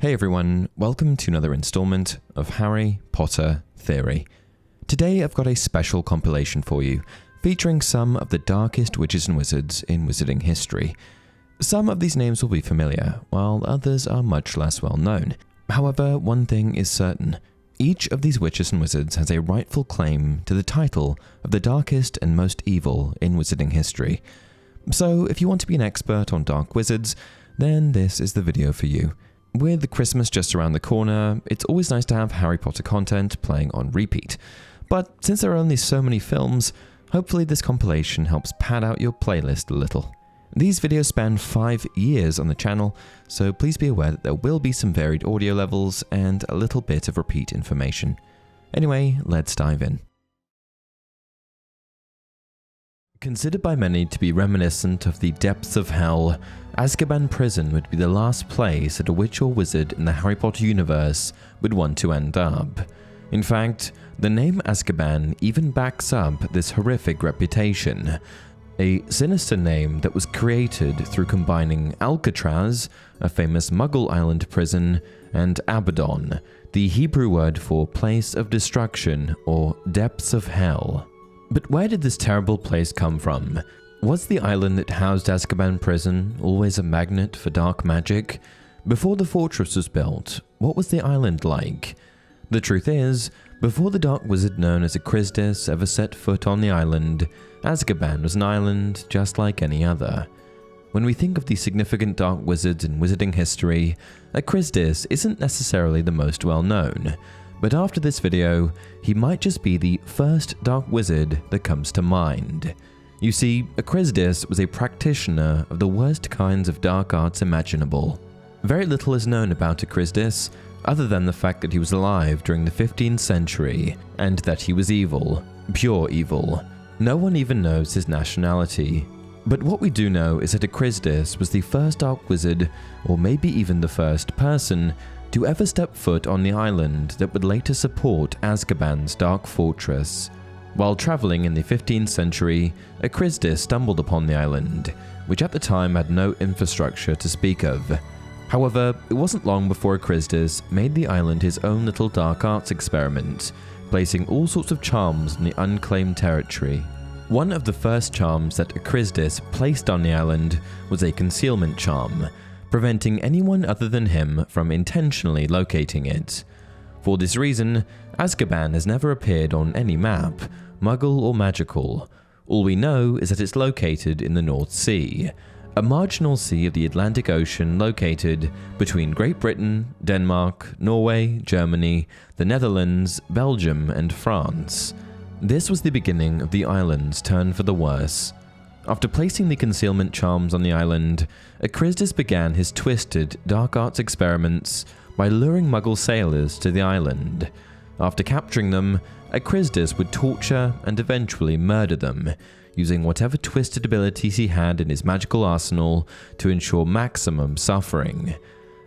Hey everyone, welcome to another installment of Harry Potter Theory. Today I've got a special compilation for you, featuring some of the darkest witches and wizards in wizarding history. Some of these names will be familiar, while others are much less well known. However, one thing is certain. Each of these witches and wizards has a rightful claim to the title of the darkest and most evil in wizarding history. So if you want to be an expert on dark wizards, then this is the video for you. With Christmas just around the corner, it's always nice to have Harry Potter content playing on repeat. But since there are only so many films, hopefully this compilation helps pad out your playlist a little. These videos span 5 years on the channel, so please be aware that there will be some varied audio levels and a little bit of repeat information. Anyway, let's dive in. Considered by many to be reminiscent of the depths of hell, Azkaban prison would be the last place that a witch or wizard in the Harry Potter universe would want to end up. In fact, the name Azkaban even backs up this horrific reputation, a sinister name that was created through combining Alcatraz, a famous Muggle island prison, and Abaddon, the Hebrew word for place of destruction or depths of hell. But where did this terrible place come from? Was the island that housed Azkaban prison always a magnet for dark magic? Before the fortress was built, what was the island like? The truth is, before the dark wizard known as Raczidian ever set foot on the island, Azkaban was an island just like any other. When we think of the significant dark wizards in wizarding history, Raczidian isn't necessarily the most well known. But after this video, he might just be the first dark wizard that comes to mind. You see, Raczidian was a practitioner of the worst kinds of dark arts imaginable. Very little is known about Raczidian, other than the fact that he was alive during the 15th century, and that he was evil, pure evil. No one even knows his nationality. But what we do know is that Raczidian was the first dark wizard, or maybe even the first person, to ever step foot on the island that would later support Azkaban's dark fortress. While traveling in the 15th century, Raczidian stumbled upon the island, which at the time had no infrastructure to speak of. However, it wasn't long before Raczidian made the island his own little dark arts experiment, placing all sorts of charms on the unclaimed territory. One of the first charms that Raczidian placed on the island was a concealment charm, preventing anyone other than him from intentionally locating it. For this reason, Azkaban has never appeared on any map, Muggle or magical. All we know is that it's located in the North Sea, a marginal sea of the Atlantic Ocean located between Great Britain, Denmark, Norway, Germany, the Netherlands, Belgium, and France. This was the beginning of the island's turn for the worse. After placing the concealment charms on the island, Raczidian began his twisted, dark arts experiments by luring Muggle sailors to the island. After capturing them, Raczidian would torture and eventually murder them, using whatever twisted abilities he had in his magical arsenal to ensure maximum suffering.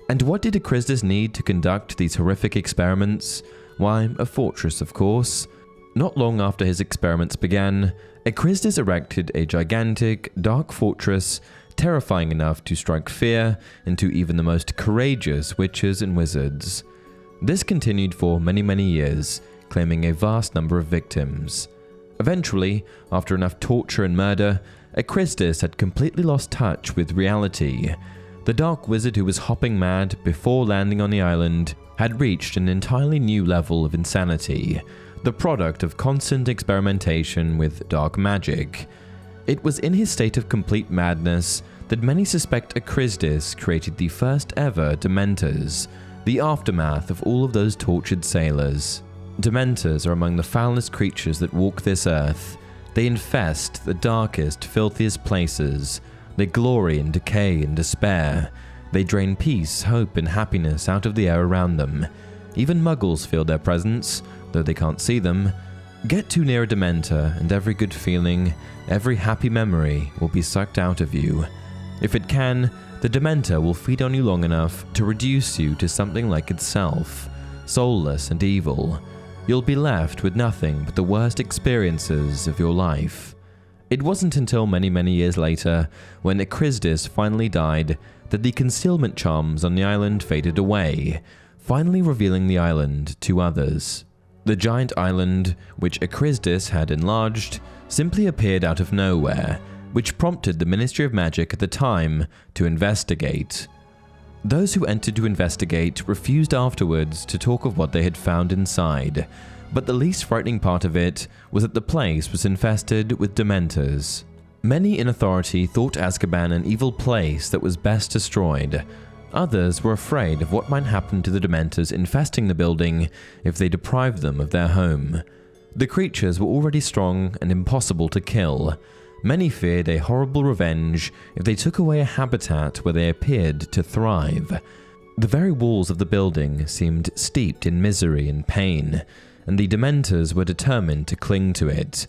And what did Raczidian need to conduct these horrific experiments? Why, a fortress, of course. Not long after his experiments began, Raczidian erected a gigantic, dark fortress, terrifying enough to strike fear into even the most courageous witches and wizards. This continued for many years, claiming a vast number of victims. Eventually, after enough torture and murder, Raczidian had completely lost touch with reality. The dark wizard who was hopping mad before landing on the island had reached an entirely new level of insanity, the product of constant experimentation with dark magic. It was in his state of complete madness that many suspect Raczidian created the first ever Dementors, the aftermath of all of those tortured sailors. Dementors are among the foulest creatures that walk this earth. They infest the darkest, filthiest places. They glory in decay and despair. They drain peace, hope, and happiness out of the air around them. Even Muggles feel their presence, though they can't see them. Get too near a Dementor and every good feeling, every happy memory will be sucked out of you. If it can, the Dementor will feed on you long enough to reduce you to something like itself, soulless and evil. You'll be left with nothing but the worst experiences of your life. It wasn't until many years later, when Raczidian finally died, that the concealment charms on the island faded away, finally revealing the island to others. The giant island, which Raczidian had enlarged, simply appeared out of nowhere, which prompted the Ministry of Magic at the time to investigate. Those who entered to investigate refused afterwards to talk of what they had found inside, but the least frightening part of it was that the place was infested with Dementors. Many in authority thought Azkaban an evil place that was best destroyed. Others were afraid of what might happen to the Dementors infesting the building if they deprived them of their home. The creatures were already strong and impossible to kill. Many feared a horrible revenge if they took away a habitat where they appeared to thrive. The very walls of the building seemed steeped in misery and pain, and the Dementors were determined to cling to it.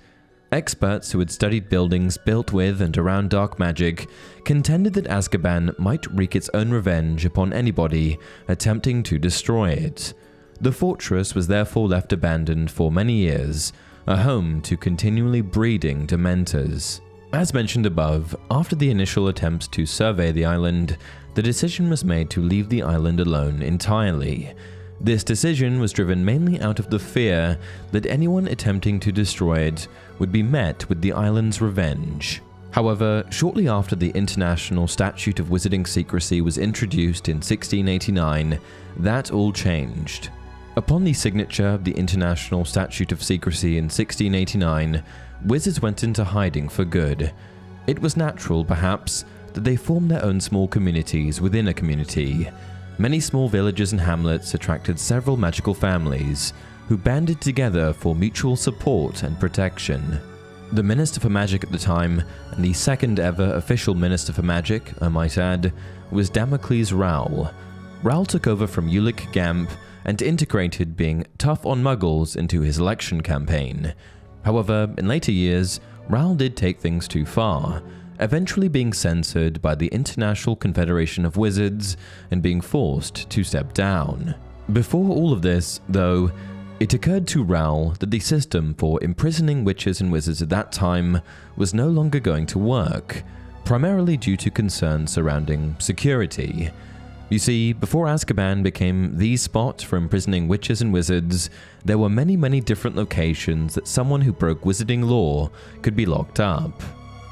Experts who had studied buildings built with and around dark magic contended that Azkaban might wreak its own revenge upon anybody attempting to destroy it. The fortress was therefore left abandoned for many years, a home to continually breeding Dementors. As mentioned above, after the initial attempts to survey the island, the decision was made to leave the island alone entirely. This decision was driven mainly out of the fear that anyone attempting to destroy it would be met with the island's revenge. However, shortly after the International Statute of Wizarding Secrecy was introduced in 1689, that all changed. Upon the signature of the International Statute of Secrecy in 1689, wizards went into hiding for good. It was natural, perhaps, that they formed their own small communities within a community. Many small villages and hamlets attracted several magical families, who banded together for mutual support and protection. The Minister for Magic at the time, and the second ever official Minister for Magic, I might add, was Damocles Rowell. Rowell took over from Gormlaith Gaunt and integrated being tough on muggles into his election campaign. However, in later years, Rowell did take things too far, eventually being censored by the International Confederation of Wizards and being forced to step down. Before all of this, though, it occurred to Rowell that the system for imprisoning witches and wizards at that time was no longer going to work, primarily due to concerns surrounding security. You see, before Azkaban became the spot for imprisoning witches and wizards, there were many different locations that someone who broke wizarding law could be locked up.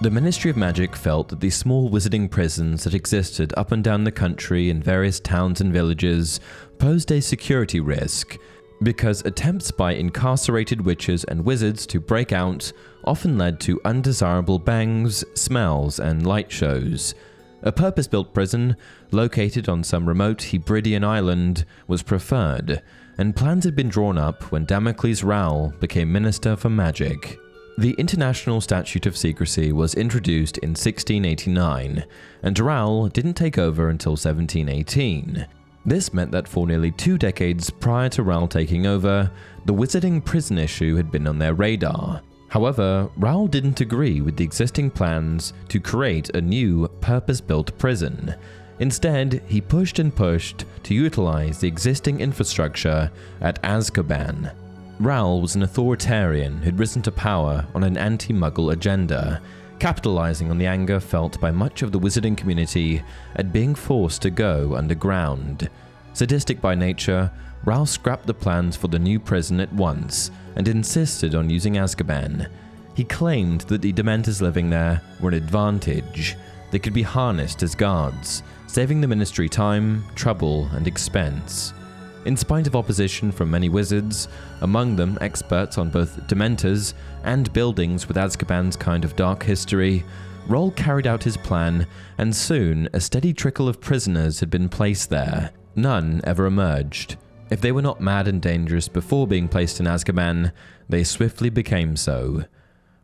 The Ministry of Magic felt that the small wizarding prisons that existed up and down the country in various towns and villages posed a security risk, because attempts by incarcerated witches and wizards to break out often led to undesirable bangs, smells, and light shows. A purpose-built prison, located on some remote Hebridean island, was preferred, and plans had been drawn up when Damocles Rowell became Minister for Magic. The International Statute of Secrecy was introduced in 1689, and Rowell didn't take over until 1718. This meant that for nearly 2 decades prior to Rowell taking over, the wizarding prison issue had been on their radar. However, Rowell didn't agree with the existing plans to create a new, purpose-built prison. Instead, he pushed and pushed to utilize the existing infrastructure at Azkaban. Rowell was an authoritarian who'd risen to power on an anti-Muggle agenda, capitalizing on the anger felt by much of the wizarding community at being forced to go underground. Sadistic by nature, Rowell scrapped the plans for the new prison at once and insisted on using Azkaban. He claimed that the Dementors living there were an advantage. They could be harnessed as guards, saving the ministry time, trouble, and expense. In spite of opposition from many wizards, among them experts on both Dementors and buildings with Azkaban's kind of dark history, Rowell carried out his plan, and soon a steady trickle of prisoners had been placed there. None ever emerged. If they were not mad and dangerous before being placed in Azkaban, they swiftly became so.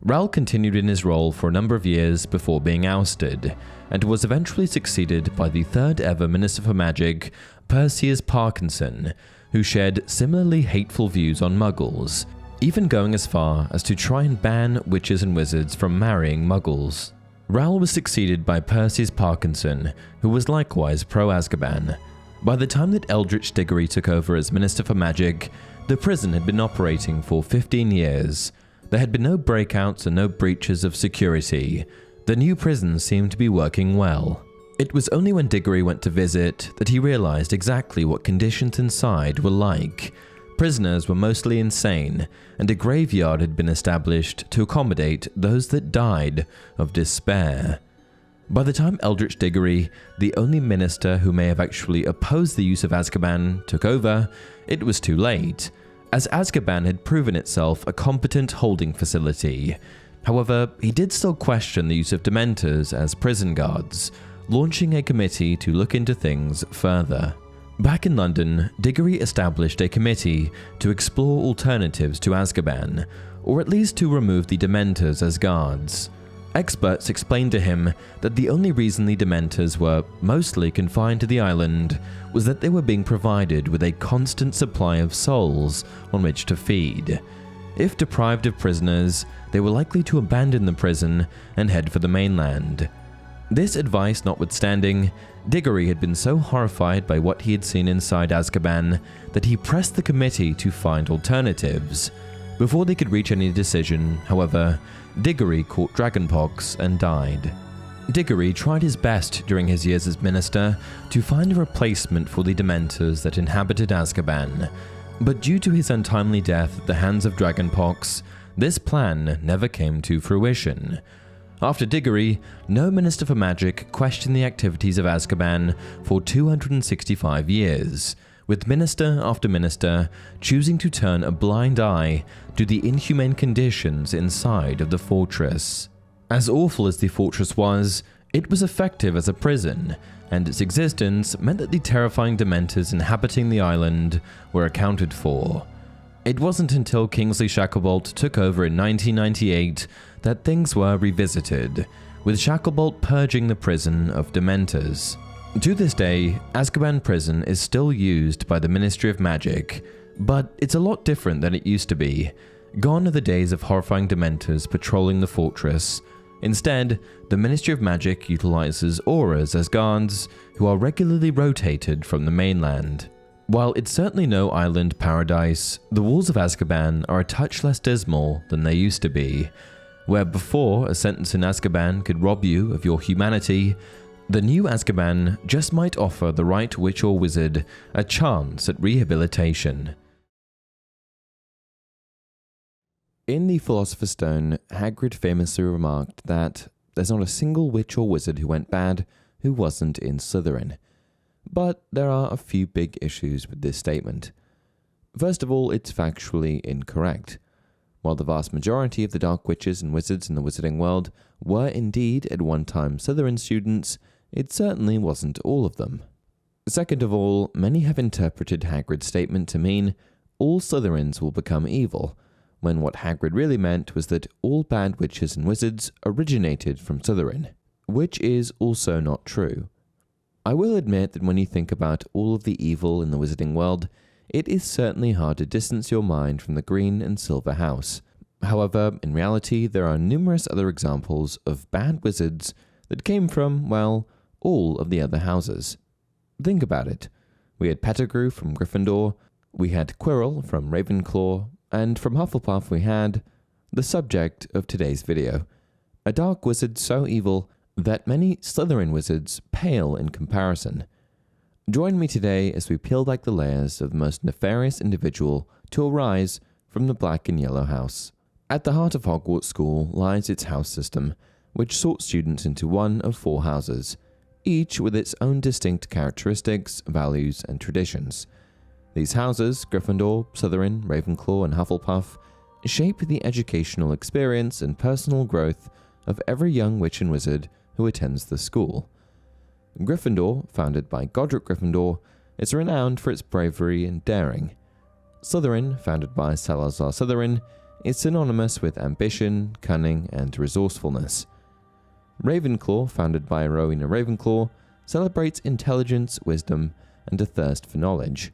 Rowell continued in his role for a number of years before being ousted, and was eventually succeeded by the third ever Minister for Magic, Perseus Parkinson, who shared similarly hateful views on Muggles, even going as far as to try and ban witches and wizards from marrying Muggles. Rowell was succeeded by Perseus Parkinson, who was likewise pro-Azkaban. By the time that Eldritch Diggory took over as Minister for Magic, the prison had been operating for 15 years. There had been no breakouts and no breaches of security. The new prison seemed to be working well. It was only when Diggory went to visit that he realized exactly what conditions inside were like. Prisoners were mostly insane, and a graveyard had been established to accommodate those that died of despair. By the time Eldritch Diggory, the only minister who may have actually opposed the use of Azkaban, took over, it was too late, as Azkaban had proven itself a competent holding facility. However, he did still question the use of Dementors as prison guards, launching a committee to look into things further. Back in London, Diggory established a committee to explore alternatives to Azkaban, or at least to remove the Dementors as guards. Experts explained to him that the only reason the Dementors were mostly confined to the island was that they were being provided with a constant supply of souls on which to feed. If deprived of prisoners, they were likely to abandon the prison and head for the mainland. This advice notwithstanding, Diggory had been so horrified by what he had seen inside Azkaban that he pressed the committee to find alternatives. Before they could reach any decision, however, Diggory caught dragonpox and died. Diggory tried his best during his years as minister to find a replacement for the Dementors that inhabited Azkaban, but due to his untimely death at the hands of dragonpox, this plan never came to fruition. After Diggory, no Minister for Magic questioned the activities of Azkaban for 265 years, with minister after minister choosing to turn a blind eye to the inhumane conditions inside of the fortress. As awful as the fortress was, it was effective as a prison, and its existence meant that the terrifying Dementors inhabiting the island were accounted for. It wasn't until Kingsley Shacklebolt took over in 1998 that things were revisited, with Shacklebolt purging the prison of Dementors. To this day, Azkaban Prison is still used by the Ministry of Magic, but it's a lot different than it used to be. Gone are the days of horrifying Dementors patrolling the fortress. Instead, the Ministry of Magic utilizes auras as guards who are regularly rotated from the mainland. While it's certainly no island paradise, the walls of Azkaban are a touch less dismal than they used to be. Where before a sentence in Azkaban could rob you of your humanity, the new Azkaban just might offer the right witch or wizard a chance at rehabilitation. In the Philosopher's Stone, Hagrid famously remarked that there's not a single witch or wizard who went bad who wasn't in Slytherin. But there are a few big issues with this statement. First of all, it's factually incorrect. While the vast majority of the Dark Witches and Wizards in the Wizarding world were indeed at one time Slytherin students, it certainly wasn't all of them. Second of all, many have interpreted Hagrid's statement to mean all Slytherins will become evil, when what Hagrid really meant was that all bad witches and wizards originated from Slytherin, which is also not true. I will admit that when you think about all of the evil in the Wizarding world, it is certainly hard to distance your mind from the Green and Silver House. However, in reality, there are numerous other examples of bad wizards that came from, well, all of the other houses. Think about it. We had Pettigrew from Gryffindor, we had Quirrell from Ravenclaw, and from Hufflepuff we had the subject of today's video, a dark wizard so evil that many Slytherin wizards pale in comparison. Join me today as we peel back the layers of the most nefarious individual to arise from the Black and Yellow House. At the heart of Hogwarts School lies its house system, which sorts students into one of 4 houses, each with its own distinct characteristics, values, and traditions. These houses, Gryffindor, Slytherin, Ravenclaw, and Hufflepuff, shape the educational experience and personal growth of every young witch and wizard who attends the school. Gryffindor, founded by Godric Gryffindor, is renowned for its bravery and daring. Slytherin, founded by Salazar Slytherin, is synonymous with ambition, cunning, and resourcefulness. Ravenclaw, founded by Rowena Ravenclaw, celebrates intelligence, wisdom, and a thirst for knowledge.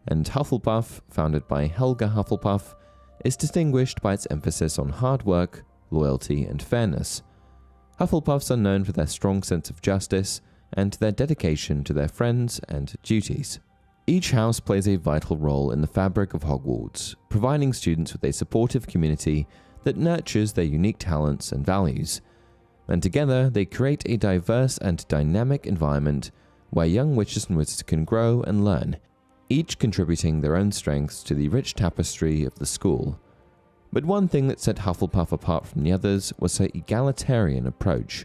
And Hufflepuff, founded by Helga Hufflepuff, is distinguished by its emphasis on hard work, loyalty, and fairness. Hufflepuffs are known for their strong sense of justice and their dedication to their friends and duties. Each house plays a vital role in the fabric of Hogwarts, providing students with a supportive community that nurtures their unique talents and values. And together, they create a diverse and dynamic environment where young witches and wizards can grow and learn, each contributing their own strengths to the rich tapestry of the school. But one thing that set Hufflepuff apart from the others was her egalitarian approach.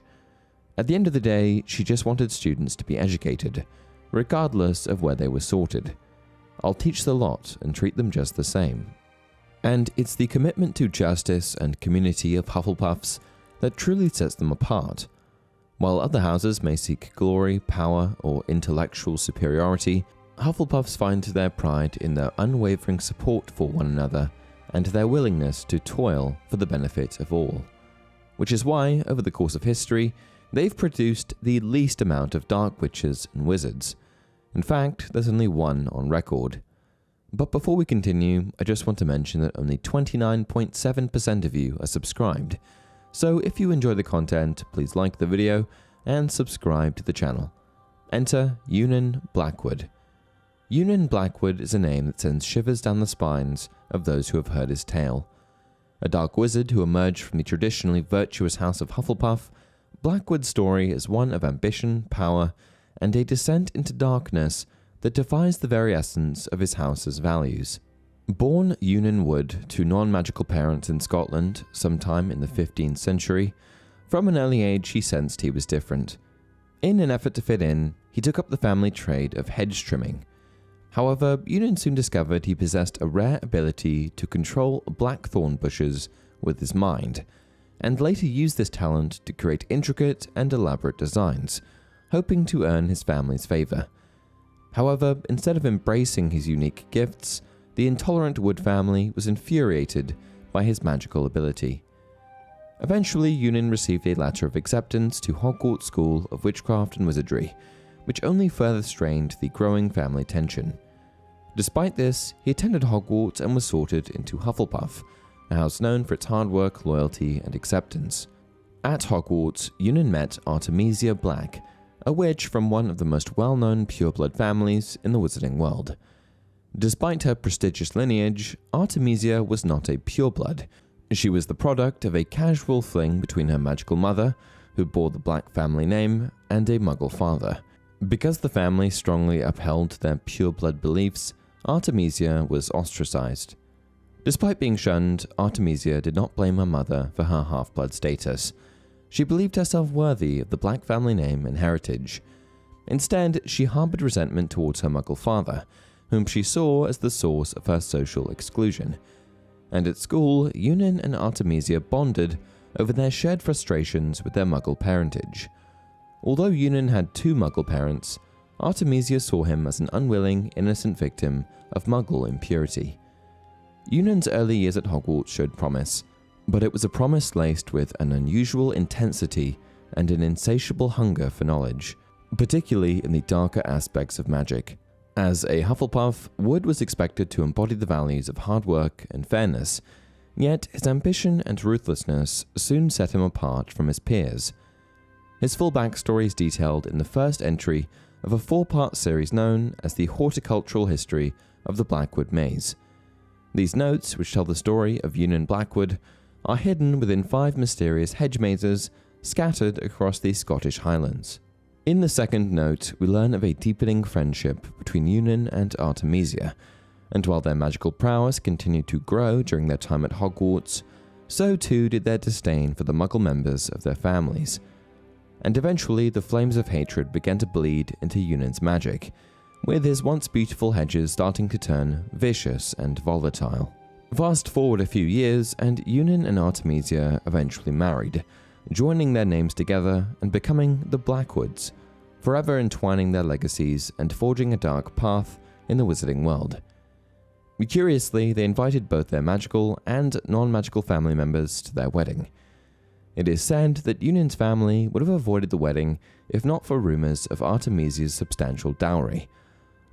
At the end of the day, she just wanted students to be educated, regardless of where they were sorted. I'll teach the lot and treat them just the same. And it's the commitment to justice and community of Hufflepuffs that truly sets them apart. While other houses may seek glory, power, or intellectual superiority, Hufflepuffs find their pride in their unwavering support for one another and their willingness to toil for the benefit of all. Which is why, over the course of history, they've produced the least amount of dark witches and wizards. In fact, there's only one on record. But before we continue, I just want to mention that only 29.7% of you are subscribed. So if you enjoy the content, please like the video and subscribe to the channel. Enter Eunon Blackwood. Eunon Blackwood is a name that sends shivers down the spines of those who have heard his tale. A dark wizard who emerged from the traditionally virtuous house of Hufflepuff, Blackwood's story is one of ambition, power, and a descent into darkness that defies the very essence of his house's values. Born Eunon Wood to non-magical parents in Scotland sometime in the 15th century, from an early age he sensed he was different. In an effort to fit in, he took up the family trade of hedge trimming. However, Eunon soon discovered he possessed a rare ability to control blackthorn bushes with his mind, and later used this talent to create intricate and elaborate designs, hoping to earn his family's favor. However, instead of embracing his unique gifts, the intolerant Wood family was infuriated by his magical ability. Eventually, Eunon received a letter of acceptance to Hogwarts School of Witchcraft and Wizardry, which only further strained the growing family tension. Despite this, he attended Hogwarts and was sorted into Hufflepuff, a house known for its hard work, loyalty, and acceptance. At Hogwarts, Eunon met Artemisia Black, a witch from one of the most well-known pureblood families in the wizarding world. Despite her prestigious lineage, Artemisia was not a pureblood. She was the product of a casual fling between her magical mother, who bore the Black family name, and a Muggle father. Because the family strongly upheld their pureblood beliefs, Artemisia was ostracized. Despite being shunned, Artemisia did not blame her mother for her half-blood status. She believed herself worthy of the Black family name and heritage. Instead, she harbored resentment towards her Muggle father, whom she saw as the source of her social exclusion. And at school, Eunon and Artemisia bonded over their shared frustrations with their Muggle parentage. Although Eunon had two Muggle parents, Artemisia saw him as an unwilling, innocent victim of Muggle impurity. Eunon's early years at Hogwarts showed promise, but it was a promise laced with an unusual intensity and an insatiable hunger for knowledge, particularly in the darker aspects of magic. As a Hufflepuff, Wood was expected to embody the values of hard work and fairness, yet his ambition and ruthlessness soon set him apart from his peers. His full backstory is detailed in the first entry of a 4-part series known as the Horticultural History of the Blackwood Maze. These notes, which tell the story of Eunon Blackwood, are hidden within 5 mysterious hedge mazes scattered across the Scottish Highlands. In the second note, we learn of a deepening friendship between Eunon and Artemisia, and while their magical prowess continued to grow during their time at Hogwarts, so too did their disdain for the Muggle members of their families. And eventually the flames of hatred began to bleed into Eunon's magic, with his once beautiful hedges starting to turn vicious and volatile. Fast forward a few years, and Eunon and Artemisia eventually married, joining their names together and becoming the Blackwoods, forever entwining their legacies and forging a dark path in the wizarding world. Curiously, they invited both their magical and non-magical family members to their wedding. It is said that Eunon's family would have avoided the wedding if not for rumors of Artemisia's substantial dowry.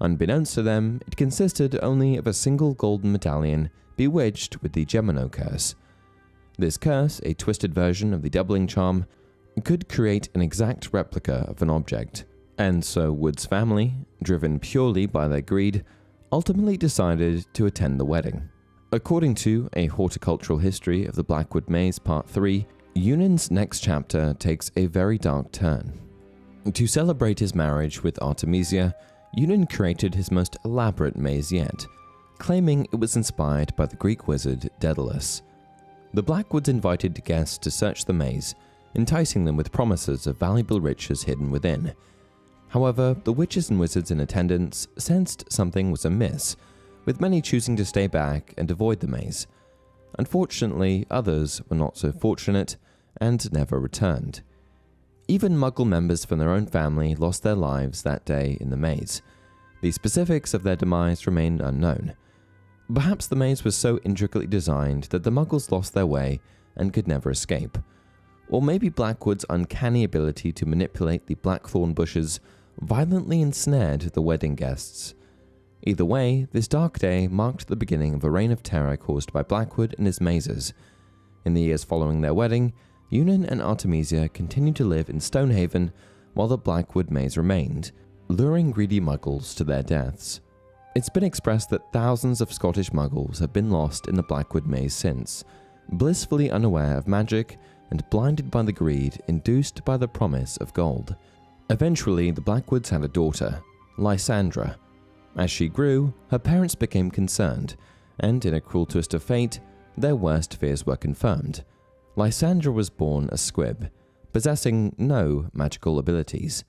Unbeknownst to them, it consisted only of a single golden medallion bewitched with the Gemino curse. This curse, a twisted version of the doubling charm, could create an exact replica of an object, and so Wood's family, driven purely by their greed, ultimately decided to attend the wedding. According to A Horticultural History of the Blackwood Maze Part 3, Eunon's next chapter takes a very dark turn. To celebrate his marriage with Artemisia, Eunon created his most elaborate maze yet, claiming it was inspired by the Greek wizard Daedalus. The Blackwoods invited guests to search the maze, enticing them with promises of valuable riches hidden within. However, the witches and wizards in attendance sensed something was amiss, with many choosing to stay back and avoid the maze. Unfortunately, others were not so fortunate and never returned. Even Muggle members from their own family lost their lives that day in the maze. The specifics of their demise remain unknown. Perhaps the maze was so intricately designed that the Muggles lost their way and could never escape. Or maybe Blackwood's uncanny ability to manipulate the blackthorn bushes violently ensnared the wedding guests. Either way, this dark day marked the beginning of a reign of terror caused by Blackwood and his mazes. In the years following their wedding, Eunon and Artemisia continued to live in Stonehaven while the Blackwood maze remained, luring greedy Muggles to their deaths. It's been expressed that thousands of Scottish Muggles have been lost in the Blackwood maze since, blissfully unaware of magic and blinded by the greed induced by the promise of gold. Eventually, the Blackwoods had a daughter, Lysandra. As she grew, her parents became concerned, and in a cruel twist of fate, their worst fears were confirmed. Lysandra was born a squib, possessing no magical abilities.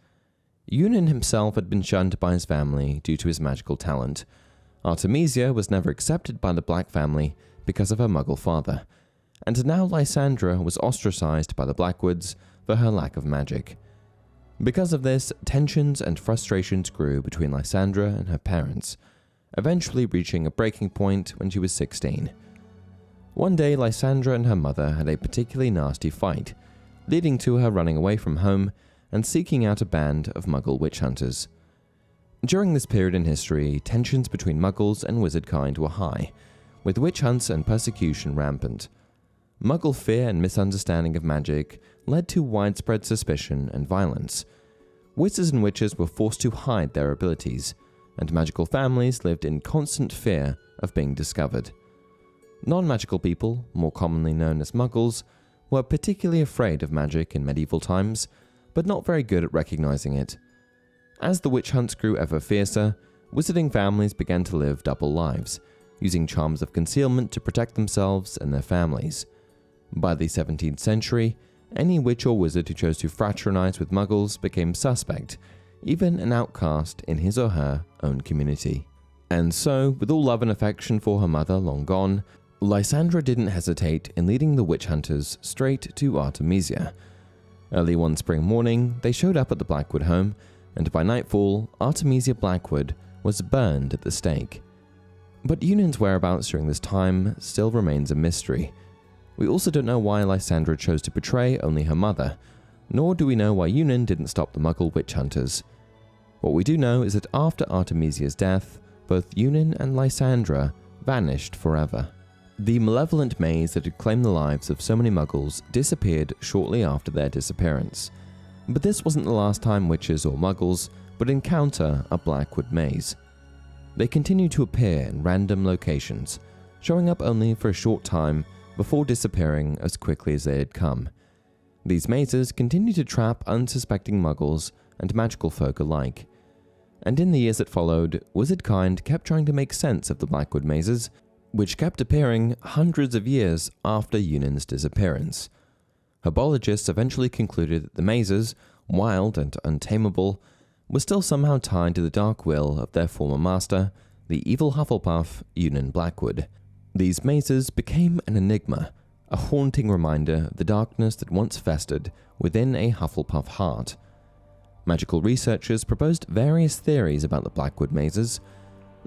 Eunon himself had been shunned by his family due to his magical talent. Artemisia was never accepted by the Black family because of her Muggle father, and now Lysandra was ostracized by the Blackwoods for her lack of magic. Because of this, tensions and frustrations grew between Lysandra and her parents, eventually reaching a breaking point when she was 16. One day, Lysandra and her mother had a particularly nasty fight, leading to her running away from home and seeking out a band of Muggle witch hunters. During this period in history, tensions between Muggles and wizard kind were high, with witch hunts and persecution rampant. Muggle fear and misunderstanding of magic led to widespread suspicion and violence. Wizards and witches were forced to hide their abilities, and magical families lived in constant fear of being discovered. Non-magical people, more commonly known as Muggles, were particularly afraid of magic in medieval times, but not very good at recognizing it. As the witch hunts grew ever fiercer, wizarding families began to live double lives, using charms of concealment to protect themselves and their families. By the 17th century, any witch or wizard who chose to fraternize with Muggles became suspect, even an outcast in his or her own community. And so, with all love and affection for her mother long gone, Lysandra didn't hesitate in leading the witch hunters straight to Artemisia. Early one spring morning, they showed up at the Blackwood home, and by nightfall, Artemisia Blackwood was burned at the stake. But Eunon's whereabouts during this time still remains a mystery. We also don't know why Lysandra chose to betray only her mother, nor do we know why Eunon didn't stop the Muggle witch hunters. What we do know is that after Artemisia's death, both Eunon and Lysandra vanished forever. The malevolent maze that had claimed the lives of so many Muggles disappeared shortly after their disappearance. But this wasn't the last time witches or Muggles would encounter a Blackwood maze. They continued to appear in random locations, showing up only for a short time before disappearing as quickly as they had come. These mazes continued to trap unsuspecting Muggles and magical folk alike. And in the years that followed, wizardkind kept trying to make sense of the Blackwood mazes, which kept appearing hundreds of years after Eunon's disappearance. Herbologists eventually concluded that the mazes, wild and untamable, were still somehow tied to the dark will of their former master, the evil Hufflepuff, Eunon Blackwood. These mazes became an enigma, a haunting reminder of the darkness that once festered within a Hufflepuff heart. Magical researchers proposed various theories about the Blackwood mazes.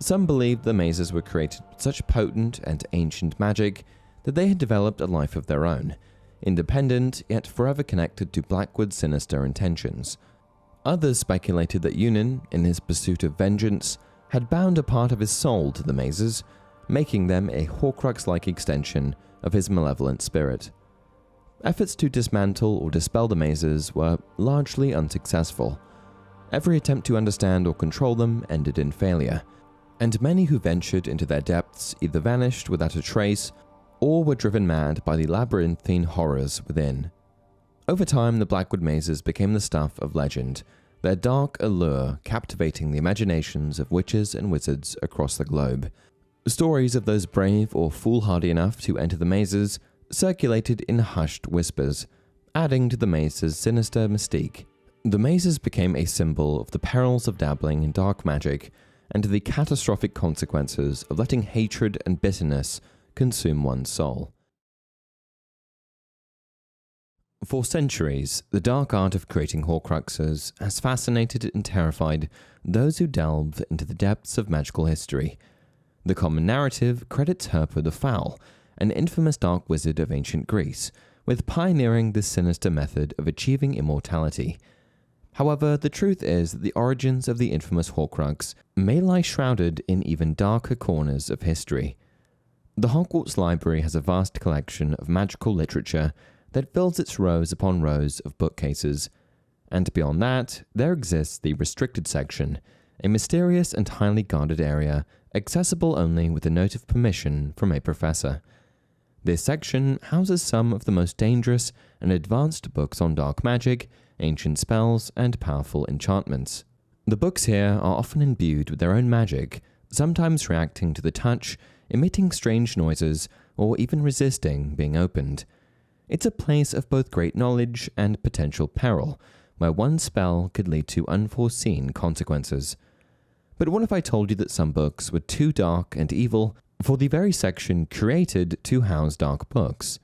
Some believed the mazes were created with such potent and ancient magic that they had developed a life of their own, independent yet forever connected to Blackwood's sinister intentions. Others speculated that Eunon, in his pursuit of vengeance, had bound a part of his soul to the mazes, making them a horcrux-like extension of his malevolent spirit. Efforts to dismantle or dispel the mazes were largely unsuccessful. Every attempt to understand or control them ended in failure. and many who ventured into their depths either vanished without a trace or were driven mad by the labyrinthine horrors within. Over time, the Blackwood mazes became the stuff of legend, their dark allure captivating the imaginations of witches and wizards across the globe. Stories of those brave or foolhardy enough to enter the mazes circulated in hushed whispers, adding to the maze's sinister mystique. The mazes became a symbol of the perils of dabbling in dark magic and the catastrophic consequences of letting hatred and bitterness consume one's soul. For centuries, the dark art of creating horcruxes has fascinated and terrified those who delve into the depths of magical history. The common narrative credits Herpo the Foul, an infamous dark wizard of ancient Greece, with pioneering this sinister method of achieving immortality. However, the truth is that the origins of the infamous horcrux may lie shrouded in even darker corners of history. The Hogwarts Library has a vast collection of magical literature that fills its rows upon rows of bookcases, and beyond that, there exists the restricted section, a mysterious and highly guarded area accessible only with a note of permission from a professor. This section houses some of the most dangerous and advanced books on dark magic, ancient spells, and powerful enchantments. The books here are often imbued with their own magic, sometimes reacting to the touch, emitting strange noises, or even resisting being opened. It's a place of both great knowledge and potential peril, where one spell could lead to unforeseen consequences. But what if I told you that some books were too dark and evil for the very section created to house dark books?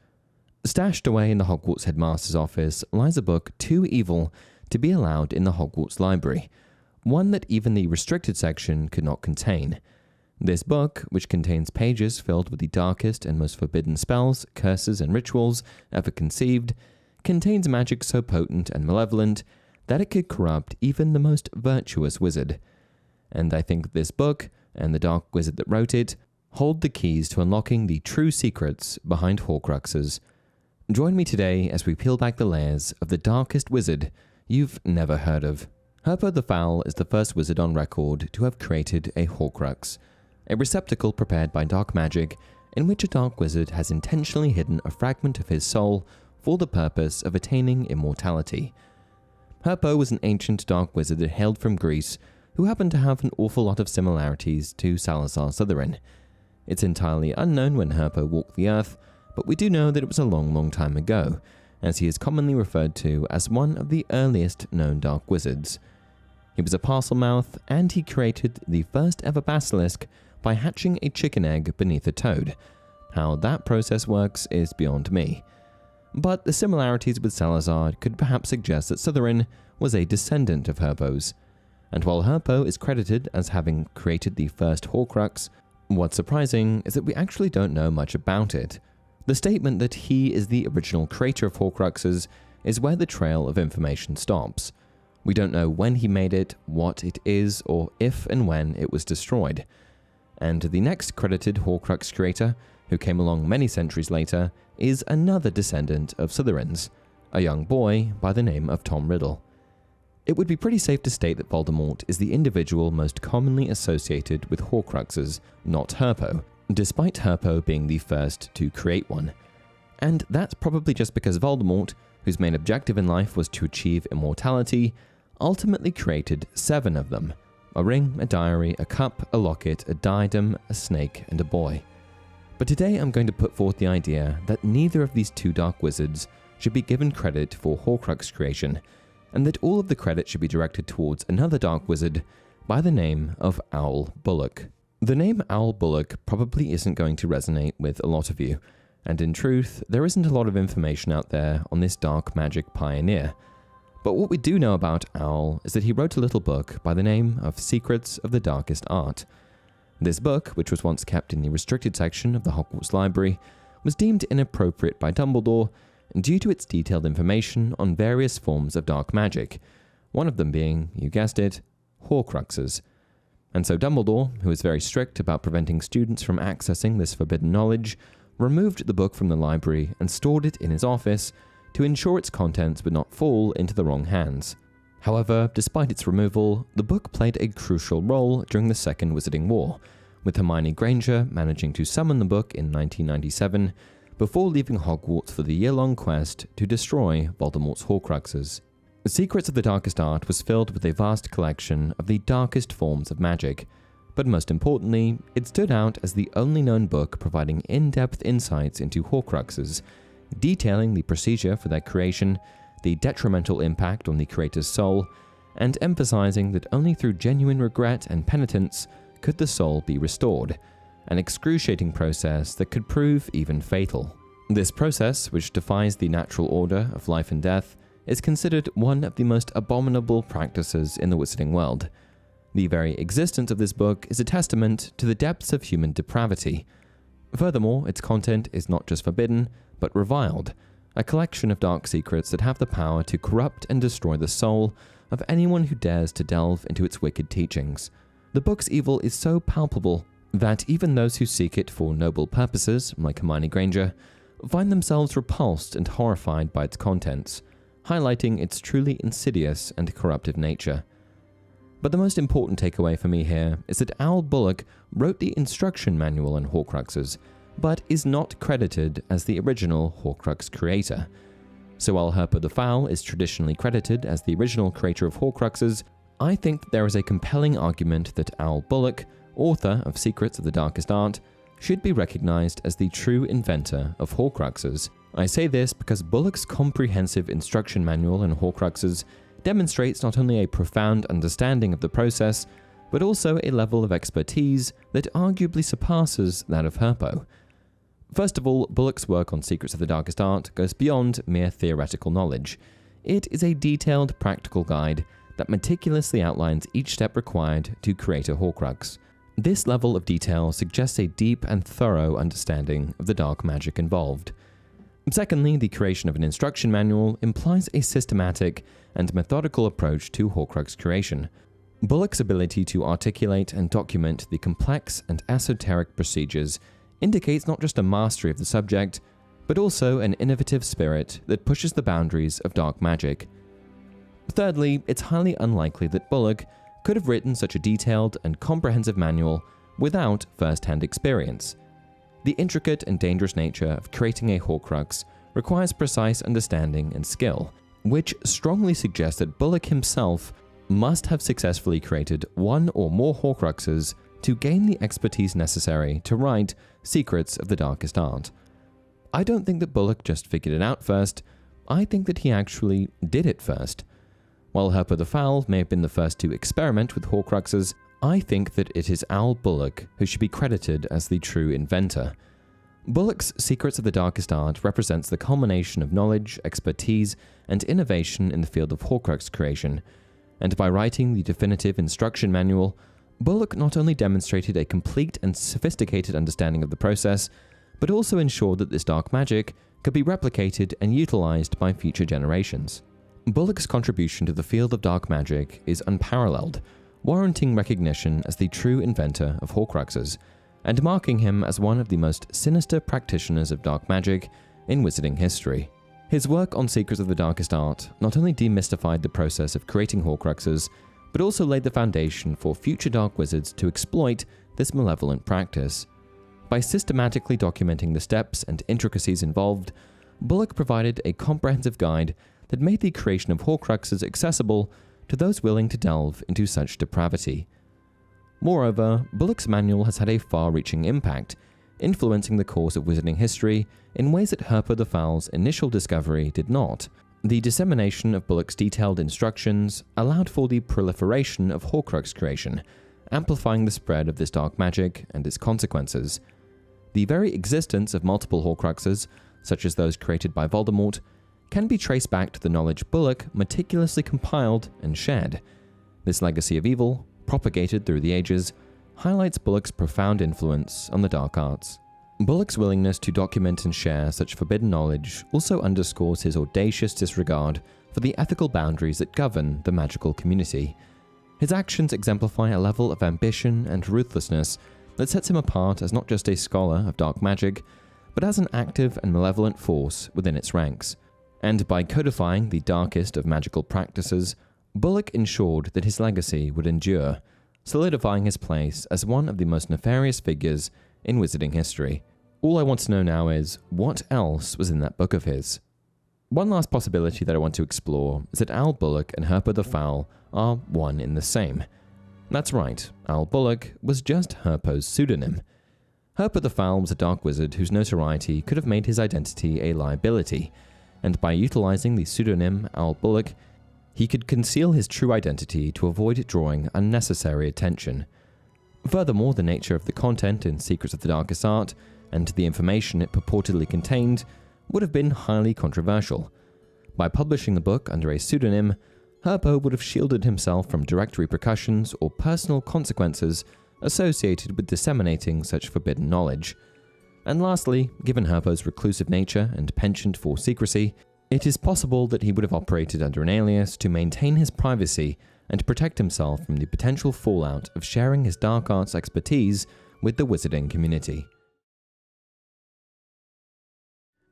Stashed away in the Hogwarts headmaster's office lies a book too evil to be allowed in the Hogwarts library, one that even the restricted section could not contain. This book, which contains pages filled with the darkest and most forbidden spells, curses, and rituals ever conceived, contains magic so potent and malevolent that it could corrupt even the most virtuous wizard. And I think this book, and the dark wizard that wrote it, hold the keys to unlocking the true secrets behind horcruxes. Join me today as we peel back the layers of the darkest wizard you've never heard of. Herpo the Foul is the first wizard on record to have created a horcrux, a receptacle prepared by dark magic in which a dark wizard has intentionally hidden a fragment of his soul for the purpose of attaining immortality. Herpo was an ancient dark wizard that hailed from Greece who happened to have an awful lot of similarities to Salazar Slytherin. It's entirely unknown when Herpo walked the earth, but we do know that it was a long time ago, as he is commonly referred to as one of the earliest known dark wizards. He was a parcel-mouth, and he created the first ever basilisk by hatching a chicken egg beneath a toad. How that process works is beyond me. But the similarities with Salazar could perhaps suggest that Slytherin was a descendant of Herpo's. And while Herpo is credited as having created the first horcrux, what's surprising is that we actually don't know much about it. The statement that he is the original creator of horcruxes is where the trail of information stops. We don't know when he made it, what it is, or if and when it was destroyed. And the next credited horcrux creator, who came along many centuries later, is another descendant of Slytherins, a young boy by the name of Tom Riddle. It would be pretty safe to state that Voldemort is the individual most commonly associated with horcruxes, not Herpo, despite Herpo being the first to create one. And that's probably just because Voldemort, whose main objective in life was to achieve immortality, ultimately created 7 of them: a ring, a diary, a cup, a locket, a diadem, a snake, and a boy. But today I'm going to put forth the idea that neither of these two dark wizards should be given credit for horcrux creation, and that all of the credit should be directed towards another dark wizard by the name of Owl Bullock. The name Owl Bullock probably isn't going to resonate with a lot of you, and in truth, there isn't a lot of information out there on this dark magic pioneer. But what we do know about Owl is that he wrote a little book by the name of Secrets of the Darkest Art. This book, which was once kept in the restricted section of the Hogwarts Library, was deemed inappropriate by Dumbledore due to its detailed information on various forms of dark magic, one of them being, you guessed it, horcruxes. And so Dumbledore, who is very strict about preventing students from accessing this forbidden knowledge, removed the book from the library and stored it in his office to ensure its contents would not fall into the wrong hands. However, despite its removal, the book played a crucial role during the Second Wizarding War, with Hermione Granger managing to summon the book in 1997 before leaving Hogwarts for the year-long quest to destroy Voldemort's horcruxes. Secrets of the Darkest Art was filled with a vast collection of the darkest forms of magic, but most importantly, it stood out as the only known book providing in-depth insights into horcruxes, detailing the procedure for their creation, the detrimental impact on the creator's soul, and emphasizing that only through genuine regret and penitence could the soul be restored, an excruciating process that could prove even fatal. This process, which defies the natural order of life and death, is considered one of the most abominable practices in the wizarding world. The very existence of this book is a testament to the depths of human depravity. Furthermore, its content is not just forbidden, but reviled, a collection of dark secrets that have the power to corrupt and destroy the soul of anyone who dares to delve into its wicked teachings. The book's evil is so palpable that even those who seek it for noble purposes, like Hermione Granger, find themselves repulsed and horrified by its contents, highlighting its truly insidious and corruptive nature. But the most important takeaway for me here is that Al Bullock wrote the instruction manual on Horcruxes, but is not credited as the original Horcrux creator. So while Herpo the Foul is traditionally credited as the original creator of Horcruxes, I think that there is a compelling argument that Al Bullock, author of Secrets of the Darkest Art, should be recognized as the true inventor of Horcruxes. I say this because Bullock's comprehensive instruction manual on Horcruxes demonstrates not only a profound understanding of the process, but also a level of expertise that arguably surpasses that of Herpo. First of all, Bullock's work on Secrets of the Darkest Art goes beyond mere theoretical knowledge. It is a detailed, practical guide that meticulously outlines each step required to create a Horcrux. This level of detail suggests a deep and thorough understanding of the dark magic involved. Secondly, the creation of an instruction manual implies a systematic and methodical approach to Horcrux creation. Bullock's ability to articulate and document the complex and esoteric procedures indicates not just a mastery of the subject, but also an innovative spirit that pushes the boundaries of dark magic. Thirdly, it's highly unlikely that Bullock could have written such a detailed and comprehensive manual without first-hand experience. The intricate and dangerous nature of creating a Horcrux requires precise understanding and skill, which strongly suggests that Bullock himself must have successfully created one or more Horcruxes to gain the expertise necessary to write Secrets of the Darkest Art. I don't think that Bullock just figured it out first, I think that he actually did it first. While Herpo the Foul may have been the first to experiment with Horcruxes, I think that it is Al Bullock who should be credited as the true inventor. Bullock's Secrets of the Darkest Art represents the culmination of knowledge, expertise, and innovation in the field of Horcrux creation, and by writing the definitive instruction manual, Bullock not only demonstrated a complete and sophisticated understanding of the process, but also ensured that this dark magic could be replicated and utilized by future generations. Bullock's contribution to the field of dark magic is unparalleled, warranting recognition as the true inventor of Horcruxes, and marking him as one of the most sinister practitioners of dark magic in wizarding history. His work on Secrets of the Darkest Art not only demystified the process of creating Horcruxes, but also laid the foundation for future dark wizards to exploit this malevolent practice. By systematically documenting the steps and intricacies involved, Bullock provided a comprehensive guide that made the creation of Horcruxes accessible to those willing to delve into such depravity. Moreover, Bullock's manual has had a far-reaching impact, influencing the course of wizarding history in ways that Herpo the Foul's initial discovery did not. The dissemination of Bullock's detailed instructions allowed for the proliferation of Horcrux creation, amplifying the spread of this dark magic and its consequences. The very existence of multiple Horcruxes, such as those created by Voldemort, can be traced back to the knowledge Bullock meticulously compiled and shared. This legacy of evil, propagated through the ages, highlights Bullock's profound influence on the dark arts. Bullock's willingness to document and share such forbidden knowledge also underscores his audacious disregard for the ethical boundaries that govern the magical community. His actions exemplify a level of ambition and ruthlessness that sets him apart as not just a scholar of dark magic, but as an active and malevolent force within its ranks. And by codifying the darkest of magical practices, Bullock ensured that his legacy would endure, solidifying his place as one of the most nefarious figures in wizarding history. All I want to know now is, what else was in that book of his? One last possibility that I want to explore is that Al Bullock and Herpo the Foul are one in the same. That's right, Al Bullock was just Herpo's pseudonym. Herpo the Foul was a dark wizard whose notoriety could have made his identity a liability, and by utilizing the pseudonym Al Bullock, he could conceal his true identity to avoid drawing unnecessary attention. Furthermore, the nature of the content in Secrets of the Darkest Art and the information it purportedly contained would have been highly controversial. By publishing the book under a pseudonym, Herpo would have shielded himself from direct repercussions or personal consequences associated with disseminating such forbidden knowledge. And lastly, given Herpo's reclusive nature and penchant for secrecy, it is possible that he would have operated under an alias to maintain his privacy and protect himself from the potential fallout of sharing his dark arts expertise with the wizarding community.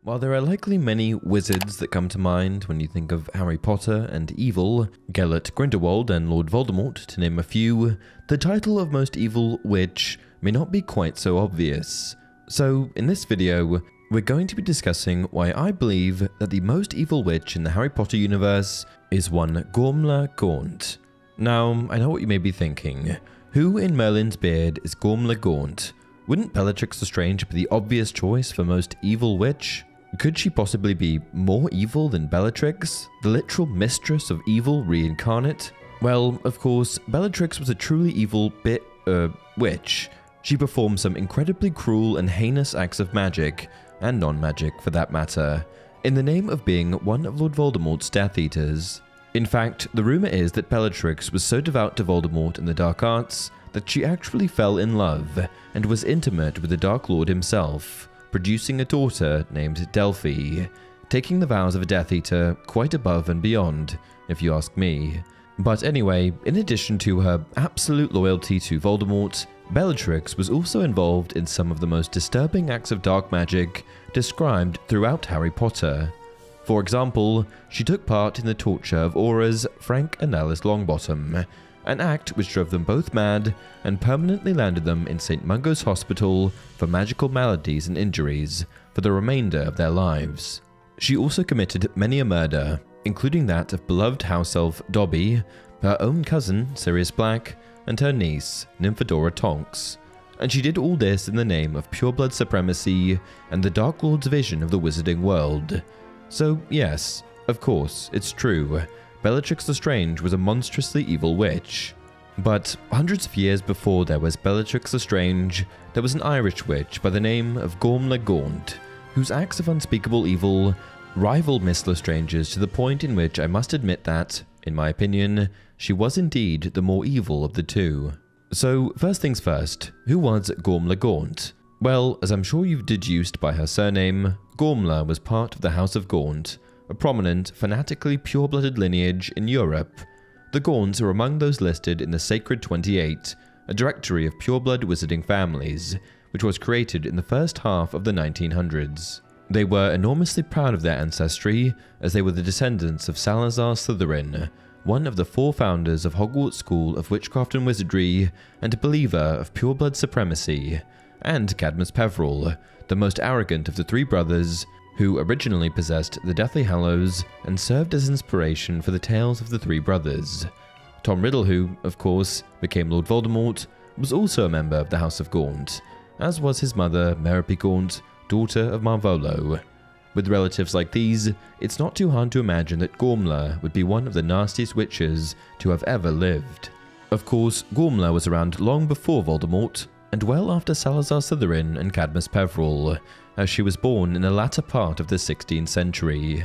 While there are likely many wizards that come to mind when you think of Harry Potter and evil, Gellert Grindelwald and Lord Voldemort to name a few, the title of most evil witch may not be quite so obvious. So in this video, we're going to be discussing why I believe that the most evil witch in the Harry Potter universe is one Gormlaith Gaunt. Now, I know what you may be thinking. Who in Merlin's beard is Gormlaith Gaunt? Wouldn't Bellatrix Lestrange be the obvious choice for most evil witch? Could she possibly be more evil than Bellatrix, the literal mistress of evil reincarnate? Well, of course, Bellatrix was a truly evil witch. She performed some incredibly cruel and heinous acts of magic, and non-magic for that matter, in the name of being one of Lord Voldemort's Death Eaters. In fact, the rumor is that Bellatrix was so devout to Voldemort and the dark arts that she actually fell in love and was intimate with the Dark Lord himself, producing a daughter named Delphi, taking the vows of a Death Eater quite above and beyond, if you ask me. But anyway, in addition to her absolute loyalty to Voldemort, Bellatrix was also involved in some of the most disturbing acts of dark magic described throughout Harry Potter. For example, she took part in the torture of Aurors, Frank and Alice Longbottom, an act which drove them both mad and permanently landed them in St. Mungo's Hospital for magical maladies and injuries for the remainder of their lives. She also committed many a murder, including that of beloved house elf Dobby, her own cousin Sirius Black, and her niece Nymphadora Tonks. And she did all this in the name of pureblood supremacy and the Dark Lord's vision of the wizarding world. So yes, of course, it's true. Bellatrix Lestrange was a monstrously evil witch. But hundreds of years before there was Bellatrix Lestrange, there was an Irish witch by the name of Gormlaith Gaunt, whose acts of unspeakable evil rivaled Miss Lestrange's to the point in which I must admit that, in my opinion, she was indeed the more evil of the two. So first things first, who was Gormlaith Gaunt? Well, as I'm sure you've deduced by her surname, Gormlaith was part of the House of Gaunt, a prominent, fanatically pure-blooded lineage in Europe. The Gaunts are among those listed in the Sacred 28, a directory of pure-blood wizarding families, which was created in the first half of the 1900s. They were enormously proud of their ancestry, as they were the descendants of Salazar Slytherin, one of the 4 founders of Hogwarts School of Witchcraft and Wizardry, and a believer of pure-blood supremacy, and Cadmus Peverell, the most arrogant of the 3 brothers, who originally possessed the Deathly Hallows and served as inspiration for the tales of the 3 brothers. Tom Riddle, who, of course, became Lord Voldemort, was also a member of the House of Gaunt, as was his mother, Merope Gaunt, daughter of Marvolo. With relatives like these, it's not too hard to imagine that Gormlaith would be one of the nastiest witches to have ever lived. Of course, Gormlaith was around long before Voldemort, and well after Salazar Slytherin and Cadmus Peverell, as she was born in the latter part of the 16th century.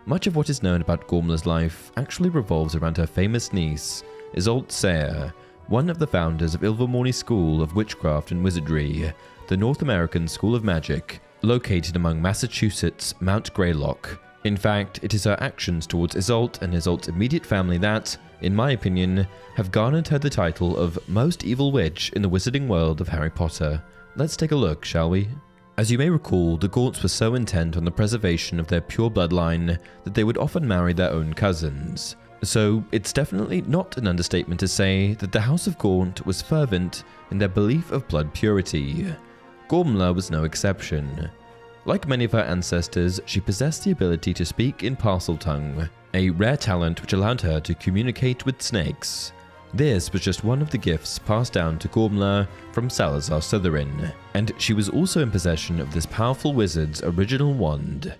Much of what is known about Gormlaith's life actually revolves around her famous niece, Isolde Sayre, one of the founders of Ilvermorny School of Witchcraft and Wizardry, the North American School of Magic, located among Massachusetts' Mount Greylock. In fact, it is her actions towards Isolde and Isolde's immediate family that, in my opinion, have garnered her the title of Most Evil Witch in the wizarding world of Harry Potter. Let's take a look, shall we? As you may recall, the Gaunts were so intent on the preservation of their pure bloodline that they would often marry their own cousins. So it's definitely not an understatement to say that the House of Gaunt was fervent in their belief of blood purity. Gormlaith was no exception. Like many of her ancestors, she possessed the ability to speak in Parseltongue, a rare talent which allowed her to communicate with snakes. This was just one of the gifts passed down to Gormlaith from Salazar Slytherin, and she was also in possession of this powerful wizard's original wand.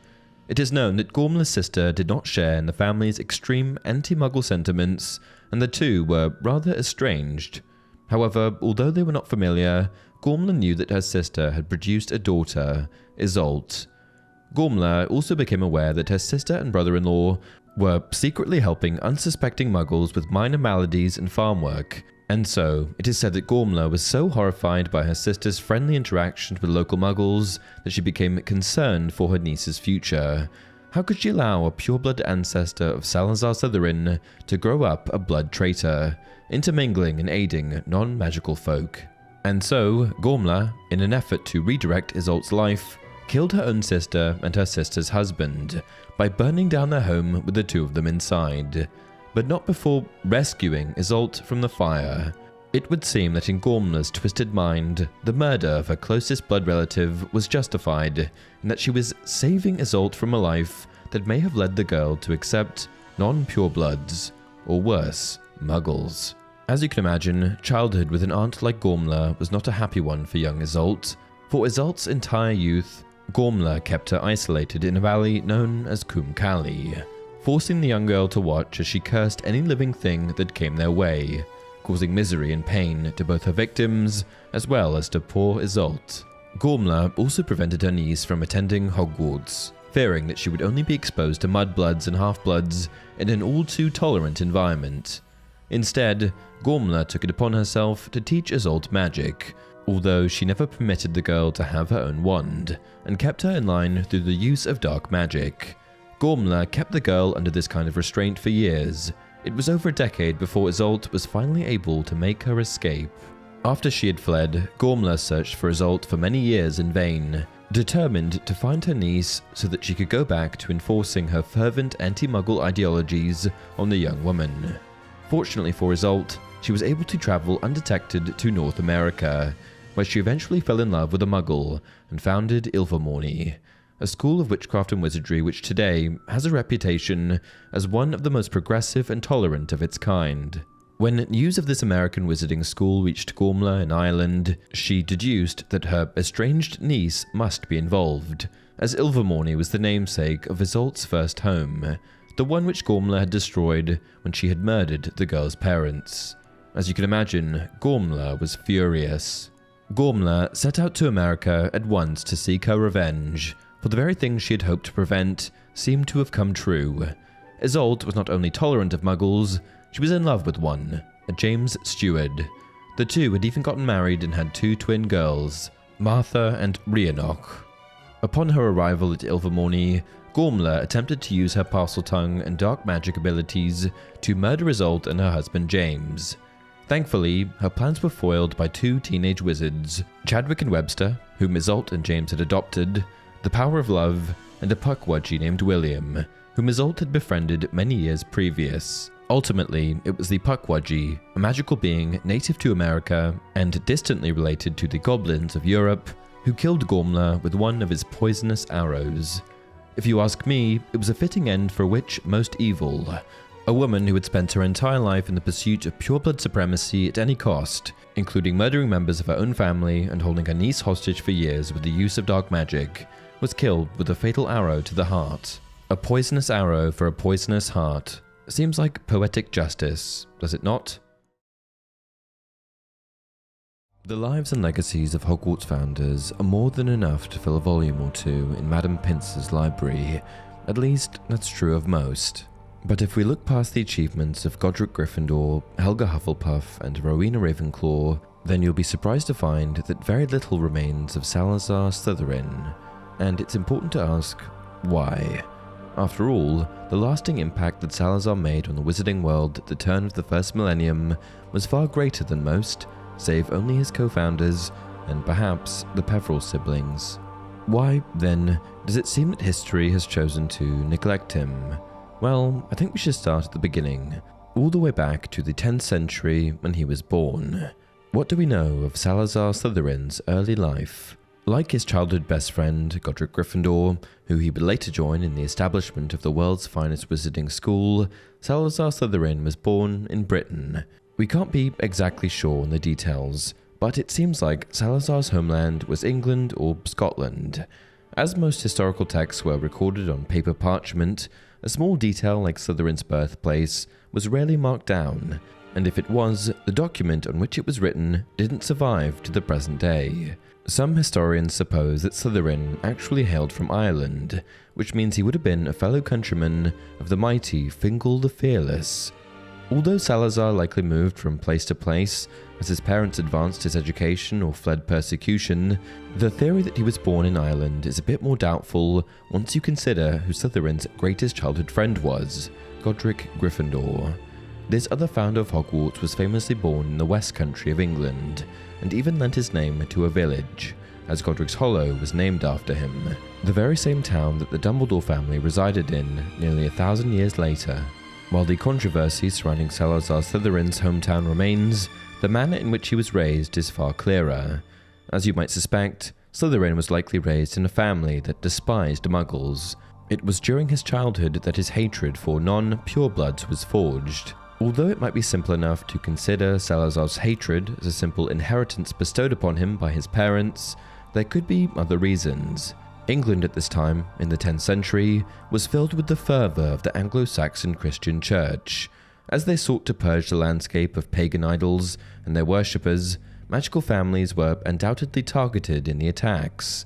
It is known that Gormlaith's sister did not share in the family's extreme anti-Muggle sentiments, and the two were rather estranged. However, although they were not familiar, Gormlaith knew that her sister had produced a daughter, Isolde. Gormlaith also became aware that her sister and brother-in-law were secretly helping unsuspecting Muggles with minor maladies and farm work, and so it is said that Gormlaith was so horrified by her sister's friendly interactions with local Muggles that she became concerned for her niece's future. How could she allow a pureblood ancestor of Salazar Slytherin to grow up a blood traitor, intermingling and aiding non-magical folk? And so, Gormlaith, in an effort to redirect Isolde's life, killed her own sister and her sister's husband by burning down their home with the two of them inside, but not before rescuing Isolde from the fire. It would seem that in Gormlaith's twisted mind, the murder of her closest blood relative was justified, and that she was saving Isolde from a life that may have led the girl to accept non-purebloods, or worse, Muggles. As you can imagine, childhood with an aunt like Gormlaith was not a happy one for young Isolde. For Isolde's entire youth, Gormlaith kept her isolated in a valley known as Cwm Cali, forcing the young girl to watch as she cursed any living thing that came their way, causing misery and pain to both her victims as well as to poor Isolde. Gormlaith also prevented her niece from attending Hogwarts, fearing that she would only be exposed to mudbloods and half-bloods in an all-too-tolerant environment. Instead, Gormlaith took it upon herself to teach Isolde magic, although she never permitted the girl to have her own wand, and kept her in line through the use of dark magic. Gormlaith kept the girl under this kind of restraint for years. It was over a decade before Isolde was finally able to make her escape. After she had fled, Gormlaith searched for Isolde for many years in vain, determined to find her niece so that she could go back to enforcing her fervent anti-Muggle ideologies on the young woman. Fortunately for Isolde, she was able to travel undetected to North America, where she eventually fell in love with a Muggle and founded Ilvermorny, a school of witchcraft and wizardry which today has a reputation as one of the most progressive and tolerant of its kind. When news of this American wizarding school reached Gormlaith in Ireland, she deduced that her estranged niece must be involved, as Ilvermorny was the namesake of Isolde's first home, the one which Gormlaith had destroyed when she had murdered the girl's parents. As you can imagine, Gormlaith was furious. Gormlaith set out to America at once to seek her revenge, for the very thing she had hoped to prevent seemed to have come true. Isolde was not only tolerant of Muggles, she was in love with one, a James Steward. The two had even gotten married and had two twin girls, Martha and Rhiannoch. Upon her arrival at Ilvermorny, Gormlaith attempted to use her Parseltongue and dark magic abilities to murder Isolde and her husband James. Thankfully, her plans were foiled by two teenage wizards, Chadwick and Webster, whom Isolde and James had adopted, the Power of Love, and a Pukwudgie named William, whom Isolde had befriended many years previous. Ultimately, it was the Pukwudgie, a magical being native to America and distantly related to the goblins of Europe, who killed Gormlaith with one of his poisonous arrows. If you ask me, it was a fitting end for a witch most evil, a woman who had spent her entire life in the pursuit of pureblood supremacy at any cost, including murdering members of her own family and holding her niece hostage for years with the use of dark magic, was killed with a fatal arrow to the heart. A poisonous arrow for a poisonous heart. Seems like poetic justice, does it not? The lives and legacies of Hogwarts founders are more than enough to fill a volume or two in Madame Pince's library. At least, that's true of most. But if we look past the achievements of Godric Gryffindor, Helga Hufflepuff, and Rowena Ravenclaw, then you'll be surprised to find that very little remains of Salazar Slytherin. And it's important to ask, why? After all, the lasting impact that Salazar made on the wizarding world at the turn of the first millennium was far greater than most, save only his co-founders and perhaps the Peverell siblings. Why, then, does it seem that history has chosen to neglect him? Well, I think we should start at the beginning, all the way back to the 10th century when he was born. What do we know of Salazar Slytherin's early life? Like his childhood best friend, Godric Gryffindor, who he would later join in the establishment of the world's finest wizarding school, Salazar Slytherin was born in Britain. We can't be exactly sure on the details, but it seems like Salazar's homeland was England or Scotland. As most historical texts were recorded on paper parchment, a small detail like Slytherin's birthplace was rarely marked down, and if it was, the document on which it was written didn't survive to the present day. Some historians suppose that Slytherin actually hailed from Ireland, which means he would have been a fellow countryman of the mighty Fingal the Fearless. Although Salazar likely moved from place to place as his parents advanced his education or fled persecution, the theory that he was born in Ireland is a bit more doubtful once you consider who Slytherin's greatest childhood friend was, Godric Gryffindor. This other founder of Hogwarts was famously born in the West Country of England, and even lent his name to a village, as Godric's Hollow was named after him, the very same town that the Dumbledore family resided in nearly 1,000 years later. While the controversy surrounding Salazar Slytherin's hometown remains, the manner in which he was raised is far clearer. As you might suspect, Slytherin was likely raised in a family that despised muggles. It was during his childhood that his hatred for non-purebloods was forged. Although it might be simple enough to consider Salazar's hatred as a simple inheritance bestowed upon him by his parents, there could be other reasons. England at this time, in the 10th century, was filled with the fervour of the Anglo-Saxon Christian Church. As they sought to purge the landscape of pagan idols and their worshippers, magical families were undoubtedly targeted in the attacks.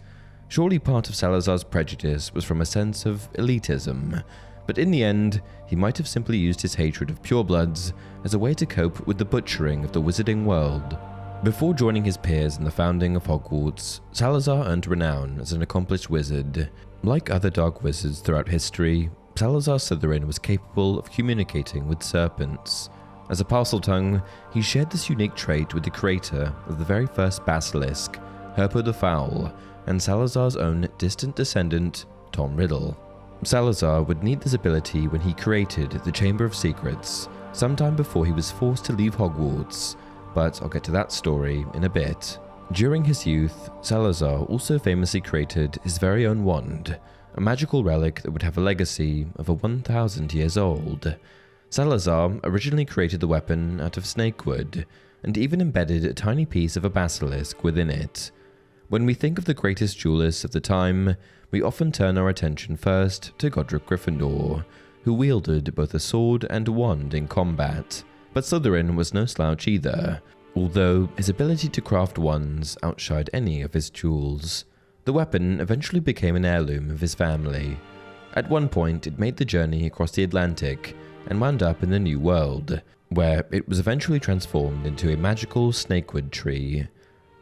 Surely part of Salazar's prejudice was from a sense of elitism, but in the end, he might have simply used his hatred of purebloods as a way to cope with the butchering of the wizarding world. Before joining his peers in the founding of Hogwarts, Salazar earned renown as an accomplished wizard. Like other dark wizards throughout history, Salazar Slytherin was capable of communicating with serpents. As a Parseltongue, he shared this unique trait with the creator of the very first basilisk, Herpo the Foul, and Salazar's own distant descendant, Tom Riddle. Salazar would need this ability when he created the Chamber of Secrets, sometime before he was forced to leave Hogwarts, but I'll get to that story in a bit. During his youth, Salazar also famously created his very own wand, a magical relic that would have a legacy of 1,000 years old. Salazar originally created the weapon out of snakewood, and even embedded a tiny piece of a basilisk within it. When we think of the greatest duelists of the time, we often turn our attention first to Godric Gryffindor, who wielded both a sword and a wand in combat. But Slytherin was no slouch either, although his ability to craft wands outshined any of his tools. The weapon eventually became an heirloom of his family. At one point, it made the journey across the Atlantic and wound up in the New World, where it was eventually transformed into a magical snakewood tree.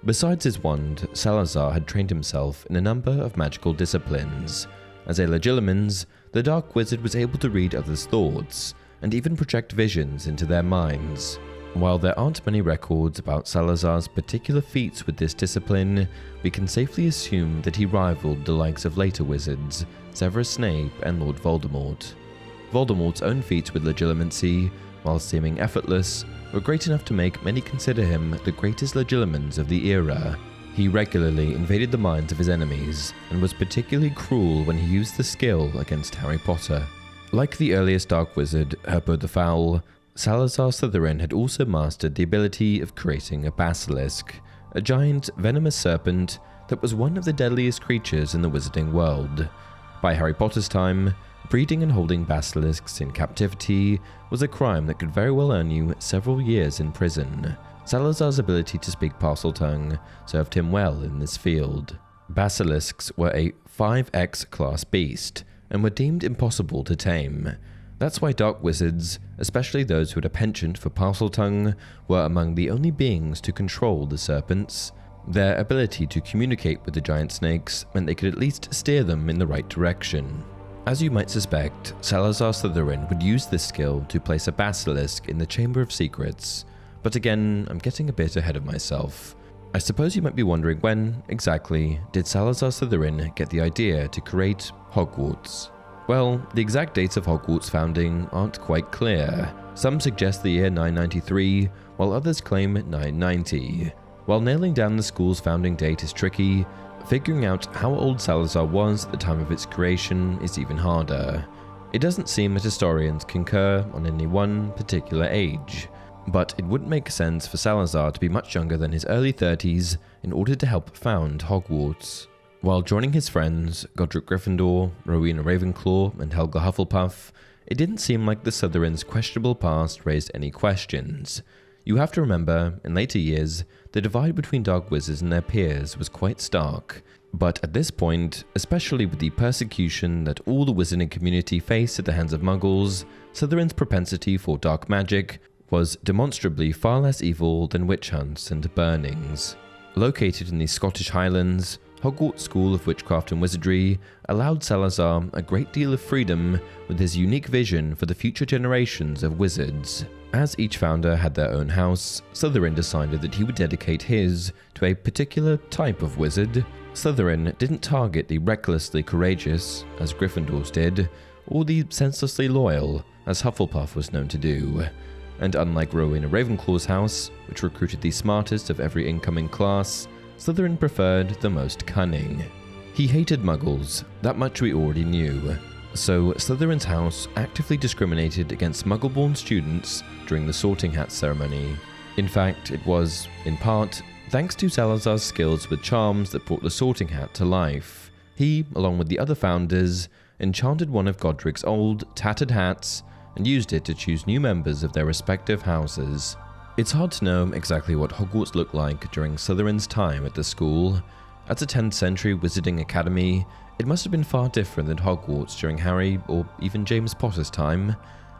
Besides his wand, Salazar had trained himself in a number of magical disciplines. As a legilimens, the Dark Wizard was able to read others' thoughts, and even project visions into their minds. While there aren't many records about Salazar's particular feats with this discipline, we can safely assume that he rivaled the likes of later wizards, Severus Snape and Lord Voldemort. Voldemort's own feats with legilimency, while seeming effortless, were great enough to make many consider him the greatest legilimens of the era. He regularly invaded the minds of his enemies, and was particularly cruel when he used the skill against Harry Potter. Like the earliest Dark Wizard, Herpo the Foul, Salazar Slytherin had also mastered the ability of creating a basilisk, a giant, venomous serpent that was one of the deadliest creatures in the wizarding world. By Harry Potter's time, breeding and holding basilisks in captivity was a crime that could very well earn you several years in prison. Salazar's ability to speak Parseltongue served him well in this field. Basilisks were a 5X class beast, and were deemed impossible to tame. That's why dark wizards, especially those who had a penchant for Parseltongue, were among the only beings to control the serpents. Their ability to communicate with the giant snakes meant they could at least steer them in the right direction. As you might suspect, Salazar Slytherin would use this skill to place a basilisk in the Chamber of Secrets, but again, I'm getting a bit ahead of myself. I suppose you might be wondering when, exactly, did Salazar Slytherin get the idea to create Hogwarts? Well, the exact dates of Hogwarts' founding aren't quite clear. Some suggest the year 993, while others claim 990. While nailing down the school's founding date is tricky, figuring out how old Salazar was at the time of its creation is even harder. It doesn't seem that historians concur on any one particular age, but it wouldn't make sense for Salazar to be much younger than his early 30s in order to help found Hogwarts. While joining his friends, Godric Gryffindor, Rowena Ravenclaw, and Helga Hufflepuff, it didn't seem like the Slytherin's questionable past raised any questions. You have to remember, in later years, the divide between dark wizards and their peers was quite stark. But at this point, especially with the persecution that all the wizarding community faced at the hands of Muggles, Slytherin's propensity for dark magic was demonstrably far less evil than witch hunts and burnings. Located in the Scottish Highlands, Hogwarts School of Witchcraft and Wizardry allowed Salazar a great deal of freedom with his unique vision for the future generations of wizards. As each founder had their own house, Slytherin decided that he would dedicate his to a particular type of wizard. Slytherin didn't target the recklessly courageous, as Gryffindors did, or the senselessly loyal, as Hufflepuff was known to do. And unlike Rowena Ravenclaw's house, which recruited the smartest of every incoming class, Slytherin preferred the most cunning. He hated Muggles, that much we already knew. So Slytherin's house actively discriminated against Muggle-born students during the Sorting Hat ceremony. In fact, it was, in part, thanks to Salazar's skills with charms that brought the Sorting Hat to life. He, along with the other founders, enchanted one of Godric's old, tattered hats and used it to choose new members of their respective houses. It's hard to know exactly what Hogwarts looked like during Slytherin's time at the school. As a 10th century wizarding academy, it must have been far different than Hogwarts during Harry or even James Potter's time.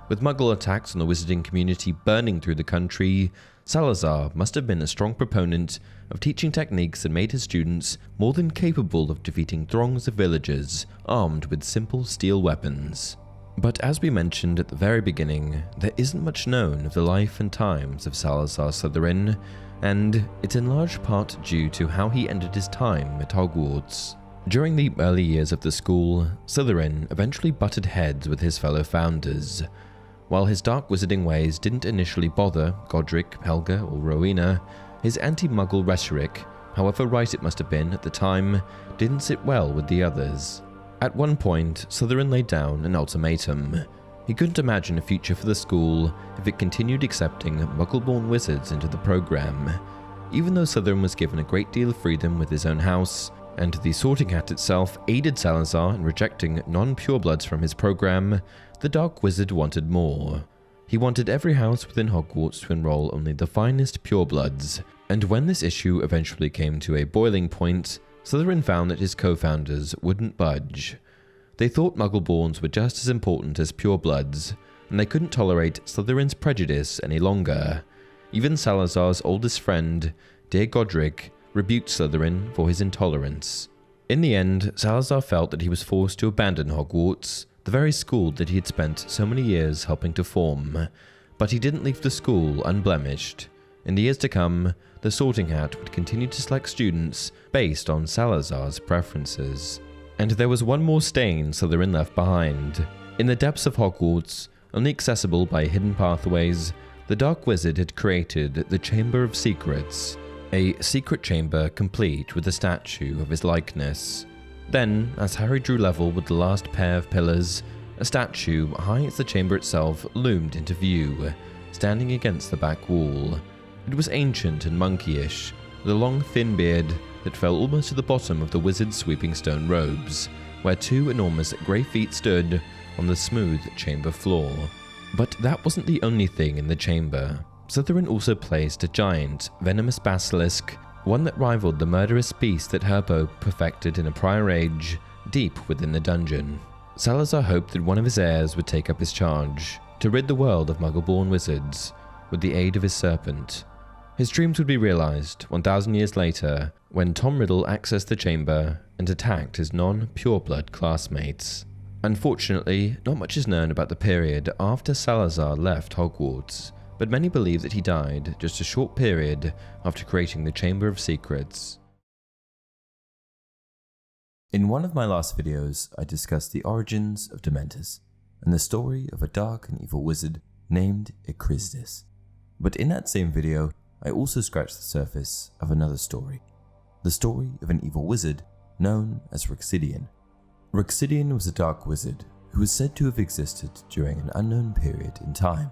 With Muggle attacks on the wizarding community burning through the country, Salazar must have been a strong proponent of teaching techniques that made his students more than capable of defeating throngs of villagers armed with simple steel weapons. But as we mentioned at the very beginning, there isn't much known of the life and times of Salazar Slytherin, and it's in large part due to how he ended his time at Hogwarts. During the early years of the school, Slytherin eventually butted heads with his fellow founders. While his dark wizarding ways didn't initially bother Godric, Helga, or Rowena, his anti-Muggle rhetoric, however right it must have been at the time, didn't sit well with the others. At one point, Slytherin laid down an ultimatum. He couldn't imagine a future for the school if it continued accepting Muggle-born wizards into the program. Even though Slytherin was given a great deal of freedom with his own house, and the Sorting Hat itself aided Salazar in rejecting non-purebloods from his program, the Dark Wizard wanted more. He wanted every house within Hogwarts to enroll only the finest purebloods, and when this issue eventually came to a boiling point, Slytherin found that his co-founders wouldn't budge. They thought Muggle-borns were just as important as purebloods, and they couldn't tolerate Slytherin's prejudice any longer. Even Salazar's oldest friend, dear Godric, rebuked Slytherin for his intolerance. In the end, Salazar felt that he was forced to abandon Hogwarts, the very school that he had spent so many years helping to form. But he didn't leave the school unblemished. In the years to come, the Sorting Hat would continue to select students based on Salazar's preferences. And there was one more stain Slytherin left behind. In the depths of Hogwarts, only accessible by hidden pathways, the Dark Wizard had created the Chamber of Secrets, a secret chamber complete with a statue of his likeness. Then, as Harry drew level with the last pair of pillars, a statue high as the chamber itself loomed into view, standing against the back wall. It was ancient and monkeyish, with a long thin beard that fell almost to the bottom of the wizard's sweeping stone robes, where two enormous grey feet stood on the smooth chamber floor. But that wasn't the only thing in the chamber. Slytherin also placed a giant, venomous basilisk, one that rivaled the murderous beast that Herpo perfected in a prior age, deep within the dungeon. Salazar hoped that one of his heirs would take up his charge, to rid the world of Muggle-born wizards, with the aid of his serpent. His dreams would be realized 1,000 years later, when Tom Riddle accessed the chamber and attacked his non-pureblood classmates. Unfortunately, not much is known about the period after Salazar left Hogwarts, but many believe that he died just a short period after creating the Chamber of Secrets. In one of my last videos, I discussed the origins of Dementors and the story of a dark and evil wizard named Raczidian. But in that same video, I also scratched the surface of another story, the story of an evil wizard known as Raczidian. Raczidian was a dark wizard who is said to have existed during an unknown period in time.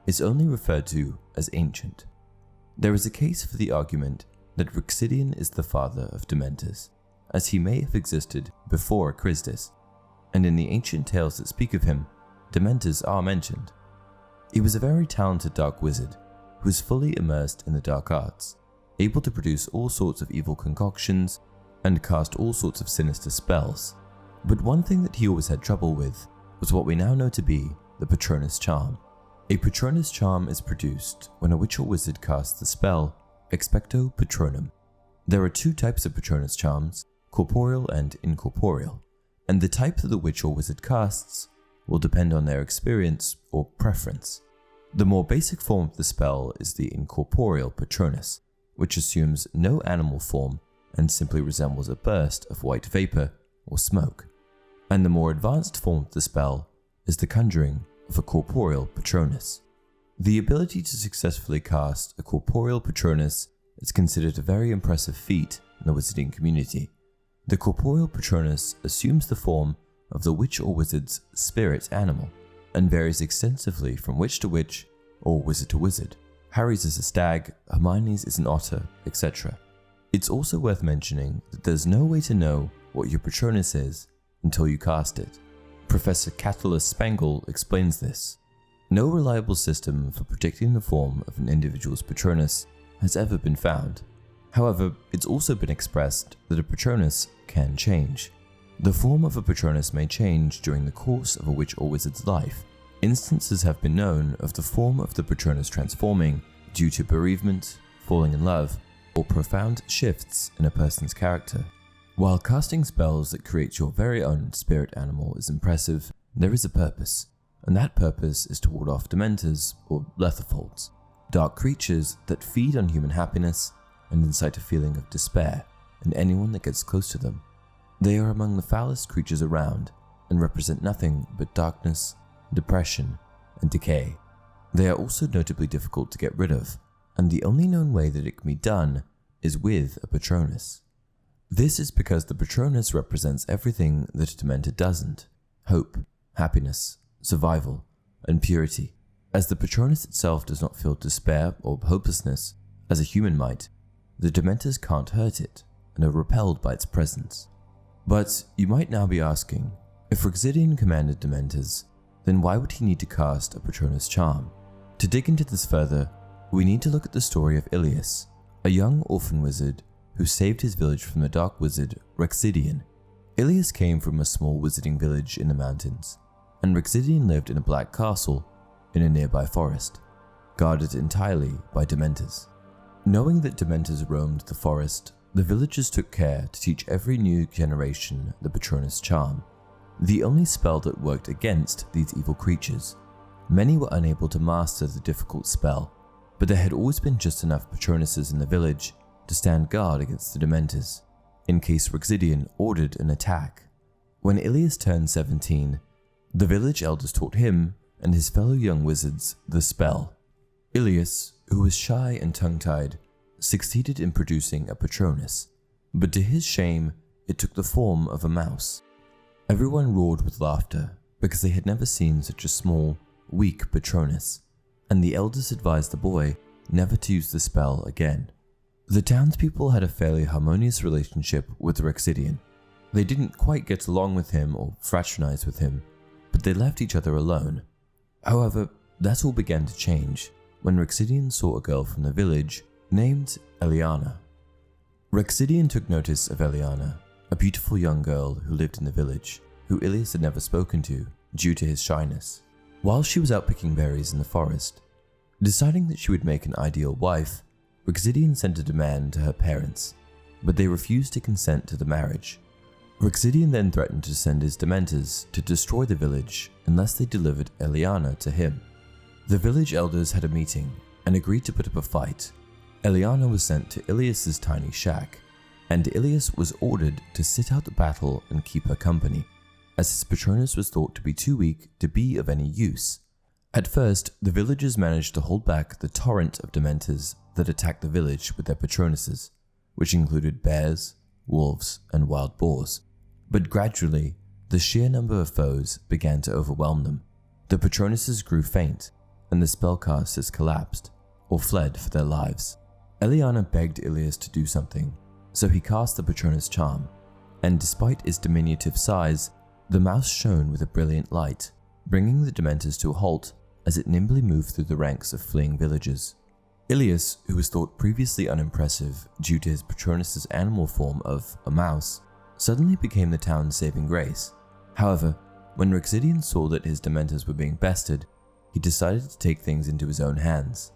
It's only referred to as ancient. There is a case for the argument that Raczidian is the father of Dementors, as he may have existed before Raczidian, and in the ancient tales that speak of him, Dementors are mentioned. He was a very talented dark wizard who was fully immersed in the dark arts, able to produce all sorts of evil concoctions and cast all sorts of sinister spells. But one thing that he always had trouble with was what we now know to be the Patronus charm. A Patronus charm is produced when a witch or wizard casts the spell Expecto Patronum. There are two types of Patronus charms, corporeal and incorporeal, and the type that the witch or wizard casts will depend on their experience or preference. The more basic form of the spell is the incorporeal Patronus, which assumes no animal form and simply resembles a burst of white vapor or smoke. And the more advanced form of the spell is the conjuring of a corporeal Patronus. The ability to successfully cast a corporeal Patronus is considered a very impressive feat in the wizarding community. The corporeal Patronus assumes the form of the witch or wizard's spirit animal and varies extensively from witch to witch or wizard to wizard. Harry's is a stag, Hermione's is an otter, etc. It's also worth mentioning that there's no way to know what your Patronus is until you cast it. Professor Catalyst Spangle explains this. No reliable system for predicting the form of an individual's Patronus has ever been found. However, it's also been expressed that a Patronus can change. The form of a Patronus may change during the course of a witch or wizard's life. Instances have been known of the form of the Patronus transforming due to bereavement, falling in love, or profound shifts in a person's character. While casting spells that create your very own spirit animal is impressive, there is a purpose, and that purpose is to ward off Dementors or Letherfolds, dark creatures that feed on human happiness and incite a feeling of despair in anyone that gets close to them. They are among the foulest creatures around and represent nothing but darkness, depression, and decay. They are also notably difficult to get rid of, and the only known way that it can be done is with a Patronus. This is because the Patronus represents everything that a Dementor doesn't: hope, happiness, survival, and purity. As the Patronus itself does not feel despair or hopelessness, as a human might, the Dementors can't hurt it and are repelled by its presence. But you might now be asking, if Raczidian commanded Dementors, then why would he need to cast a Patronus charm? To dig into this further, we need to look at the story of Ilias, a young orphan wizard who saved his village from the dark wizard Raczidian. Ilias came from a small wizarding village in the mountains, and Raczidian lived in a black castle in a nearby forest, guarded entirely by Dementors. Knowing that Dementors roamed the forest, the villagers took care to teach every new generation the Patronus charm, the only spell that worked against these evil creatures. Many were unable to master the difficult spell, but there had always been just enough Patronuses in the village to stand guard against the Dementors, in case Raczidian ordered an attack. When Ilias turned 17, the village elders taught him and his fellow young wizards the spell. Ilias, who was shy and tongue-tied, succeeded in producing a Patronus, but to his shame, it took the form of a mouse. Everyone roared with laughter because they had never seen such a small, weak Patronus, and the elders advised the boy never to use the spell again. The townspeople had a fairly harmonious relationship with Raczidian. They didn't quite get along with him or fraternize with him, but they left each other alone. However, that all began to change when Raczidian saw a girl from the village named Eliana. Raczidian took notice of Eliana, a beautiful young girl who lived in the village, who Ilias had never spoken to due to his shyness. While she was out picking berries in the forest, deciding that she would make an ideal wife, Raczidian sent a demand to her parents, but they refused to consent to the marriage. Raczidian then threatened to send his Dementors to destroy the village unless they delivered Eliana to him. The village elders had a meeting and agreed to put up a fight. Eliana was sent to Ilias's tiny shack, and Ilias was ordered to sit out the battle and keep her company, as his Patronus was thought to be too weak to be of any use. At first, the villagers managed to hold back the torrent of Dementors that attacked the village with their Patronuses, which included bears, wolves, and wild boars. But gradually, the sheer number of foes began to overwhelm them. The Patronuses grew faint, and the spellcasters collapsed, or fled for their lives. Eliana begged Ilias to do something, so he cast the Patronus charm, and despite its diminutive size, the mouse shone with a brilliant light, bringing the Dementors to a halt as it nimbly moved through the ranks of fleeing villagers. Ilias, who was thought previously unimpressive due to his Patronus's animal form of a mouse, suddenly became the town's saving grace. However, when Raczidian saw that his Dementors were being bested, he decided to take things into his own hands.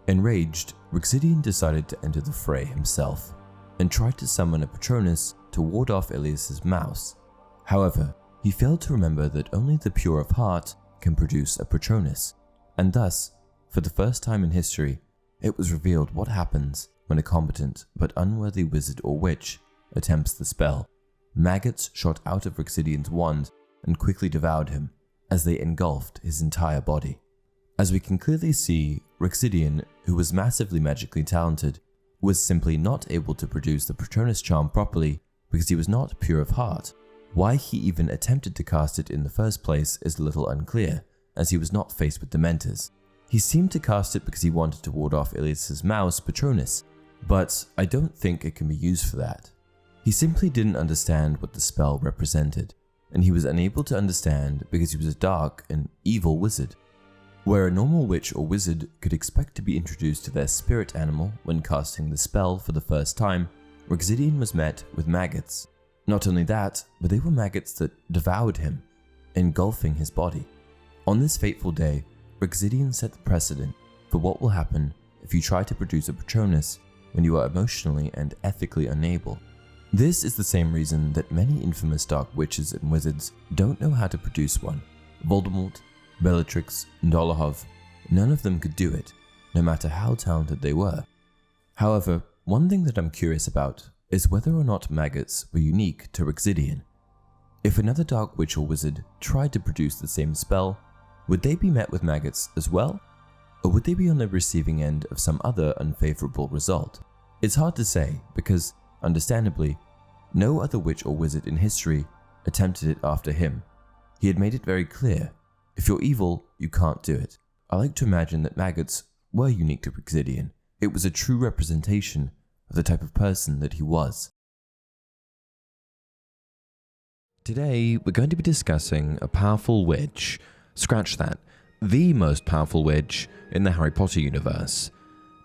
Enraged, Raczidian decided to enter the fray himself, and tried to summon a Patronus to ward off Ilias's mouse. However, he failed to remember that only the pure of heart can produce a Patronus, and thus, for the first time in history, it was revealed what happens when a competent but unworthy wizard or witch attempts the spell. Maggots shot out of Raczidian's wand and quickly devoured him, as they engulfed his entire body. As we can clearly see, Raczidian, who was massively magically talented, was simply not able to produce the Patronus charm properly because he was not pure of heart. Why he even attempted to cast it in the first place is a little unclear, as he was not faced with Dementors. He seemed to cast it because he wanted to ward off Ilias's mouse, Patronus, but I don't think it can be used for that. He simply didn't understand what the spell represented, and he was unable to understand because he was a dark and evil wizard. Where a normal witch or wizard could expect to be introduced to their spirit animal when casting the spell for the first time, Raczidian was met with maggots. Not only that, but they were maggots that devoured him, engulfing his body. On this fateful day, Raczidian set the precedent for what will happen if you try to produce a Patronus when you are emotionally and ethically unable. This is the same reason that many infamous dark witches and wizards don't know how to produce one. Voldemort, Bellatrix, and Dolohov, none of them could do it, no matter how talented they were. However, one thing that I'm curious about is whether or not maggots were unique to Raczidian. If another dark witch or wizard tried to produce the same spell, would they be met with maggots as well? Or would they be on the receiving end of some other unfavorable result? It's hard to say because, understandably, no other witch or wizard in history attempted it after him. He had made it very clear, if you're evil, you can't do it. I like to imagine that maggots were unique to Raczidian. It was a true representation of the type of person that he was. Today, we're going to be discussing a powerful witch. Scratch that. The most powerful witch in the Harry Potter universe.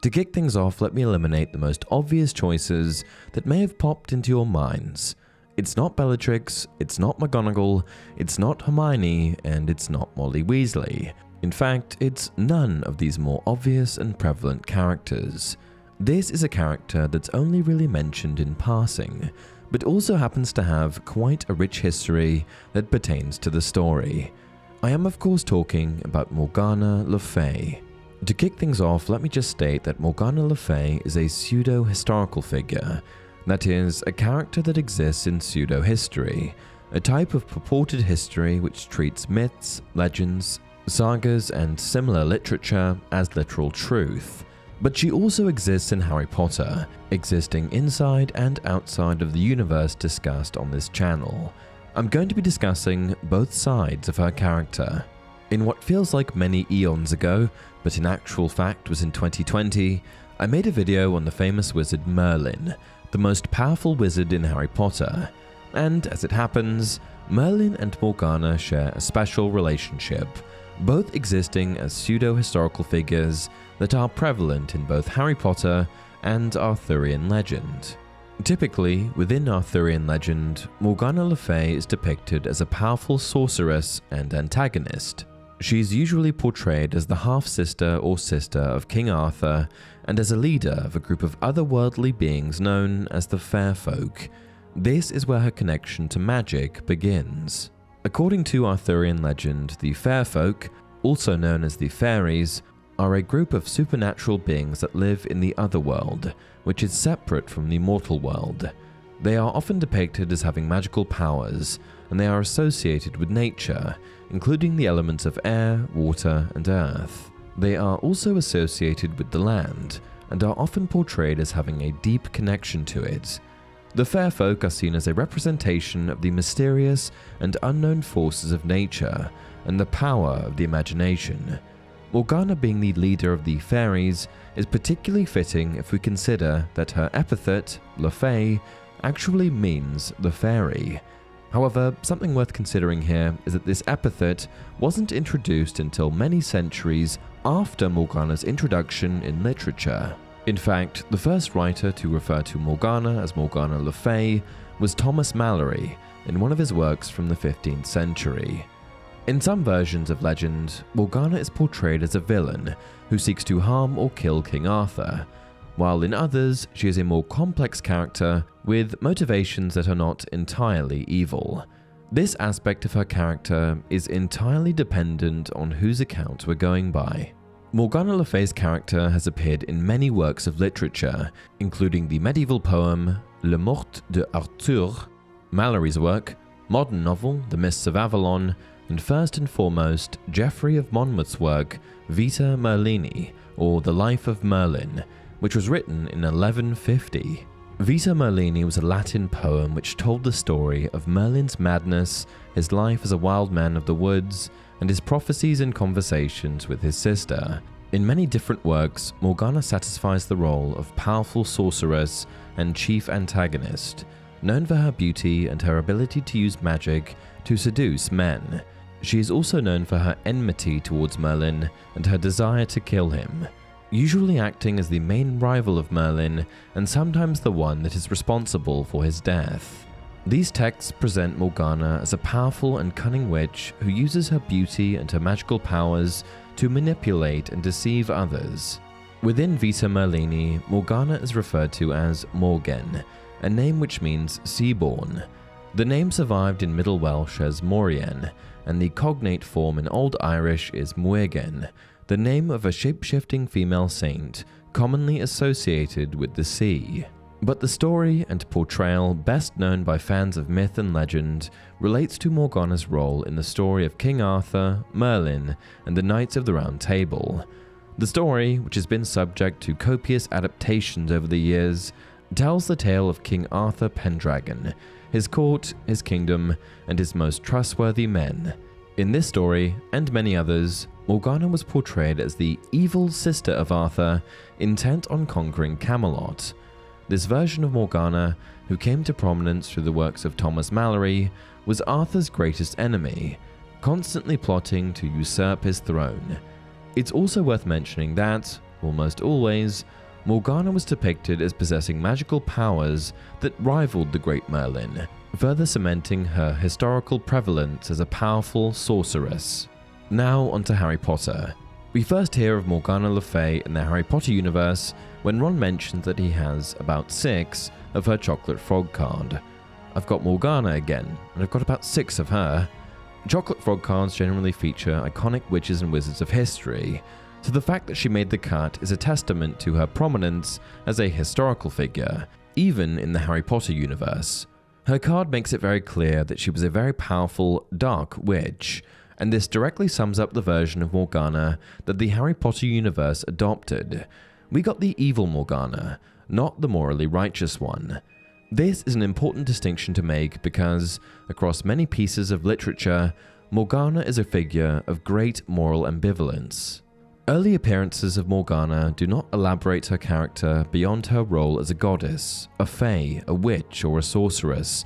To kick things off, let me eliminate the most obvious choices that may have popped into your minds. It's not Bellatrix, it's not McGonagall, it's not Hermione, and it's not Molly Weasley. In fact, it's none of these more obvious and prevalent characters. This is a character that's only really mentioned in passing, but also happens to have quite a rich history that pertains to the story. I am of course talking about Morgana Le Fay. To kick things off, let me just state that Morgana Le Fay is a pseudo-historical figure. That is, a character that exists in pseudo-history, a type of purported history which treats myths, legends, sagas, and similar literature as literal truth. But she also exists in Harry Potter, existing inside and outside of the universe discussed on this channel. I'm going to be discussing both sides of her character. In what feels like many eons ago, but in actual fact was in 2020, I made a video on the famous wizard Merlin, the most powerful wizard in Harry Potter. And as it happens, Merlin and Morgana share a special relationship, both existing as pseudo-historical figures that are prevalent in both Harry Potter and Arthurian legend. Typically, within Arthurian legend, Morgana Le Fay is depicted as a powerful sorceress and antagonist. She is usually portrayed as the half-sister or sister of King Arthur and as a leader of a group of otherworldly beings known as the Fair Folk. This is where her connection to magic begins. According to Arthurian legend, the Fair Folk, also known as the Fairies, are a group of supernatural beings that live in the Otherworld, which is separate from the mortal world. They are often depicted as having magical powers, and they are associated with nature, including the elements of air, water, and earth. They are also associated with the land, and are often portrayed as having a deep connection to it. The fair folk are seen as a representation of the mysterious and unknown forces of nature, and the power of the imagination. Morgana being the leader of the fairies is particularly fitting if we consider that her epithet, Le Fay, actually means the fairy. However, something worth considering here is that this epithet wasn't introduced until many centuries after Morgana's introduction in literature. In fact, the first writer to refer to Morgana as Morgana Le Fay was Thomas Malory in one of his works from the 15th century. In some versions of legend, Morgana is portrayed as a villain who seeks to harm or kill King Arthur, while in others she is a more complex character with motivations that are not entirely evil. This aspect of her character is entirely dependent on whose account we're going by. Morgana Le Fay's character has appeared in many works of literature, including the medieval poem Le Morte d'Arthur, Malory's work, modern novel The Mists of Avalon, and first and foremost Geoffrey of Monmouth's work Vita Merlini, or The Life of Merlin, which was written in 1150. Vita Merlini was a Latin poem which told the story of Merlin's madness, his life as a wild man of the woods, and his prophecies and conversations with his sister. In many different works, Morgana satisfies the role of powerful sorceress and chief antagonist, known for her beauty and her ability to use magic to seduce men. She is also known for her enmity towards Merlin and her desire to kill him, usually acting as the main rival of Merlin and sometimes the one that is responsible for his death. These texts present Morgana as a powerful and cunning witch who uses her beauty and her magical powers to manipulate and deceive others. Within Vita Merlini, Morgana is referred to as Morgen, a name which means seaborn. The name survived in Middle Welsh as Morien, and the cognate form in Old Irish is Muegen, the name of a shape-shifting female saint commonly associated with the sea. But the story and portrayal best known by fans of myth and legend relates to Morgana's role in the story of King Arthur, Merlin, and the Knights of the Round Table. The story, which has been subject to copious adaptations over the years, tells the tale of King Arthur Pendragon, his court, his kingdom, and his most trustworthy men. In this story, and many others, Morgana was portrayed as the evil sister of Arthur, intent on conquering Camelot. This version of Morgana, who came to prominence through the works of Thomas Malory, was Arthur's greatest enemy, constantly plotting to usurp his throne. It's also worth mentioning that, almost always, Morgana was depicted as possessing magical powers that rivaled the great Merlin, further cementing her historical prevalence as a powerful sorceress. Now onto Harry Potter. We first hear of Morgana Le Fay in the Harry Potter universe when Ron mentions that he has about 6 of her chocolate frog card. I've got Morgana again, and I've got about 6 of her. Chocolate frog cards generally feature iconic witches and wizards of history, so the fact that she made the cut is a testament to her prominence as a historical figure, even in the Harry Potter universe. Her card makes it very clear that she was a very powerful, dark witch, and this directly sums up the version of Morgana that the Harry Potter universe adopted. We got the evil Morgana, not the morally righteous one. This is an important distinction to make because, across many pieces of literature, Morgana is a figure of great moral ambivalence. Early appearances of Morgana do not elaborate her character beyond her role as a goddess, a fae, a witch, or a sorceress,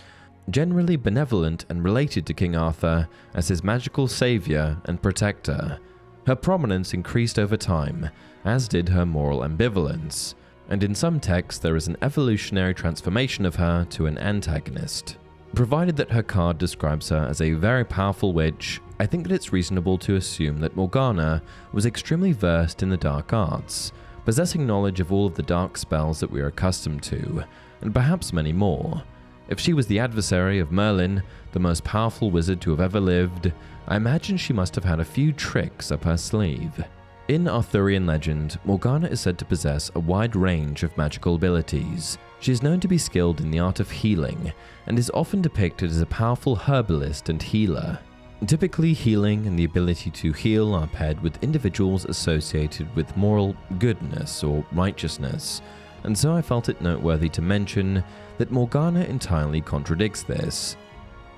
generally benevolent and related to King Arthur as his magical savior and protector. Her prominence increased over time, as did her moral ambivalence, and in some texts there is an evolutionary transformation of her to an antagonist. Provided that her card describes her as a very powerful witch, I think that it's reasonable to assume that Morgana was extremely versed in the dark arts, possessing knowledge of all of the dark spells that we are accustomed to, and perhaps many more. If she was the adversary of Merlin, the most powerful wizard to have ever lived, I imagine she must have had a few tricks up her sleeve. In Arthurian legend, Morgana is said to possess a wide range of magical abilities. She is known to be skilled in the art of healing, and is often depicted as a powerful herbalist and healer. Typically, healing and the ability to heal are paired with individuals associated with moral goodness or righteousness, and so I felt it noteworthy to mention that Morgana entirely contradicts this.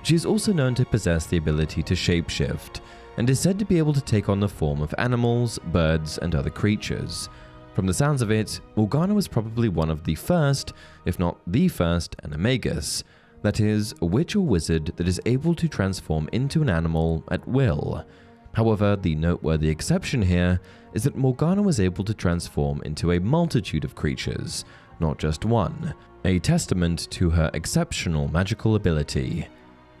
She is also known to possess the ability to shapeshift, and is said to be able to take on the form of animals, birds, and other creatures. From the sounds of it, Morgana was probably one of the first, if not the first, animagus, that is, a witch or wizard that is able to transform into an animal at will. However, the noteworthy exception here is that Morgana was able to transform into a multitude of creatures, not just one, a testament to her exceptional magical ability.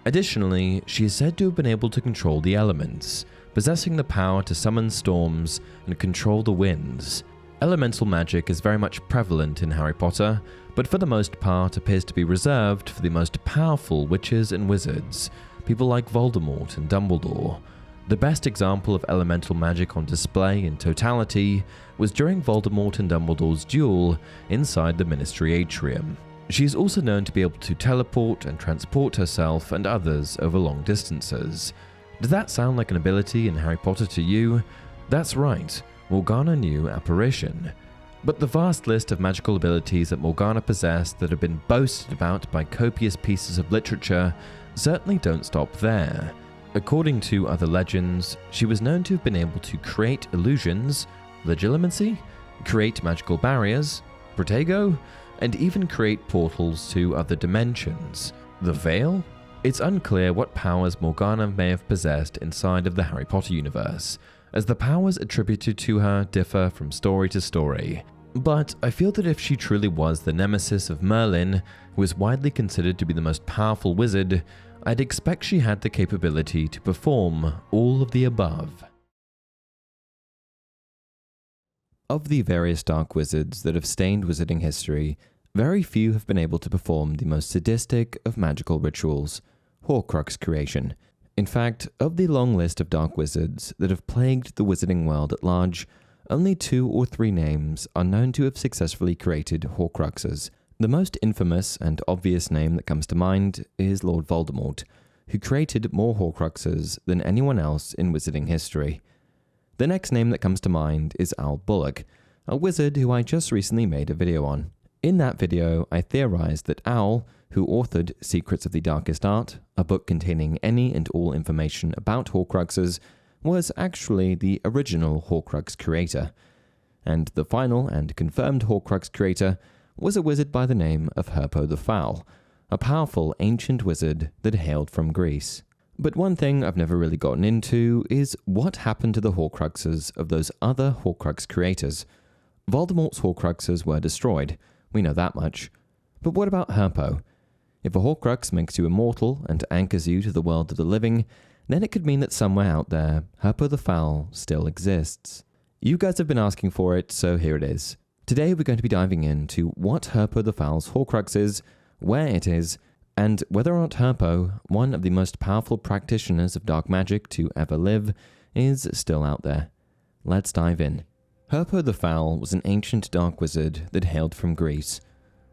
Additionally, she is said to have been able to control the elements, possessing the power to summon storms and control the winds. Elemental magic is very much prevalent in Harry Potter, but for the most part appears to be reserved for the most powerful witches and wizards, people like Voldemort and Dumbledore. The best example of elemental magic on display in totality was during Voldemort and Dumbledore's duel inside the Ministry Atrium. She is also known to be able to teleport and transport herself and others over long distances. Does that sound like an ability in Harry Potter to you? That's right, Morgana knew apparition. But the vast list of magical abilities that Morgana possessed that have been boasted about by copious pieces of literature certainly don't stop there. According to other legends, she was known to have been able to create illusions, legilimency, create magical barriers, protego, and even create portals to other dimensions. The Veil? It's unclear what powers Morgana may have possessed inside of the Harry Potter universe, as the powers attributed to her differ from story to story. But I feel that if she truly was the nemesis of Merlin, who is widely considered to be the most powerful wizard, I'd expect she had the capability to perform all of the above. Of the various dark wizards that have stained wizarding history, very few have been able to perform the most sadistic of magical rituals, horcrux creation. In fact, of the long list of dark wizards that have plagued the wizarding world at large, only 2 or 3 names are known to have successfully created horcruxes. The most infamous and obvious name that comes to mind is Lord Voldemort, who created more horcruxes than anyone else in wizarding history. The next name that comes to mind is Al Bullock, a wizard who I just recently made a video on. In that video, I theorized that Al, who authored Secrets of the Darkest Art, a book containing any and all information about horcruxes, was actually the original horcrux creator. And the final and confirmed horcrux creator was a wizard by the name of Herpo the Foul, a powerful ancient wizard that hailed from Greece. But one thing I've never really gotten into is what happened to the horcruxes of those other horcrux creators. Voldemort's horcruxes were destroyed, we know that much. But what about Herpo? If a horcrux makes you immortal and anchors you to the world of the living, then it could mean that somewhere out there, Herpo the Foul still exists. You guys have been asking for it, so here it is. Today we're going to be diving into what Herpo the Foul's horcrux is, where it is, and whether or not Herpo, one of the most powerful practitioners of dark magic to ever live, is still out there. Let's dive in. Herpo the Foul was an ancient dark wizard that hailed from Greece.